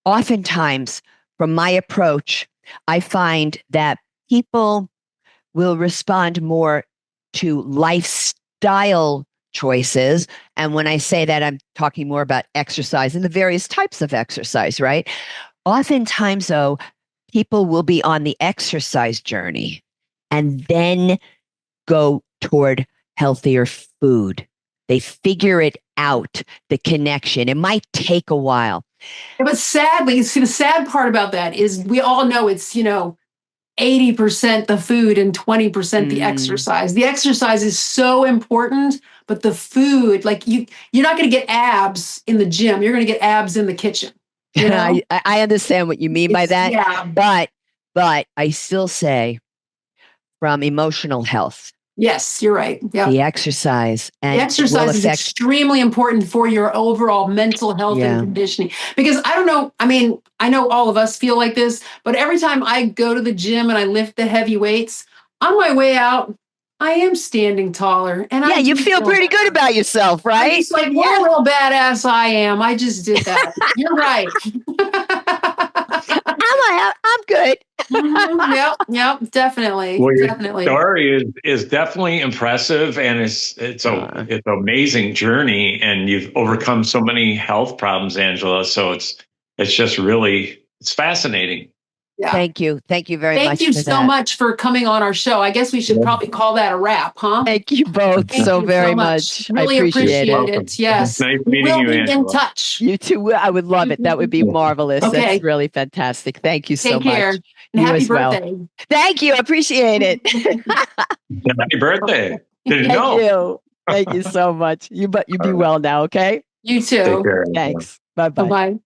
oftentimes, from my approach, I find that people will respond more to lifestyle choices. And when I say that, I'm talking more about exercise and the various types of exercise, right? Oftentimes, though, people will be on the exercise journey and then go toward healthier food. They figure it out, the connection. It might take a while. But sadly, see, the sad part about that is we all know it's, 80% the food and 20% the exercise. The exercise is so important, but the food, like you're not going to get abs in the gym. You're going to get abs in the kitchen. You know? I understand what you mean by that. Yeah. But I still say from emotional health. Yes, you're right. Yeah. The exercise. And the exercise is extremely important for your overall mental health and conditioning. Because I don't know, I mean, I know all of us feel like this, but every time I go to the gym and I lift the heavy weights, on my way out, I am standing taller. And you feel pretty good about yourself, right? It's like, what a little badass I am. I just did that. You're right. I'm good. Yep, definitely. Well, your definitely. story is definitely impressive, and it's an amazing journey, and you've overcome so many health problems, Angela. So it's just really, it's fascinating. Yeah. Thank you very much. Thank you so much for coming on our show. I guess we should probably call that a wrap, huh? Thank you both so very much. Really appreciate it. Yes. Nice meeting you, Angela. We'll be in touch. You too. I would love it. That would be marvelous. Okay. That's really fantastic. Thank you so much. Take care. And happy birthday. Well. Thank you. Appreciate it. Happy birthday. Didn't know. Thank you. Thank you so much. You be well now, okay? You too. Take care. Thanks. Bye-bye. Bye-bye.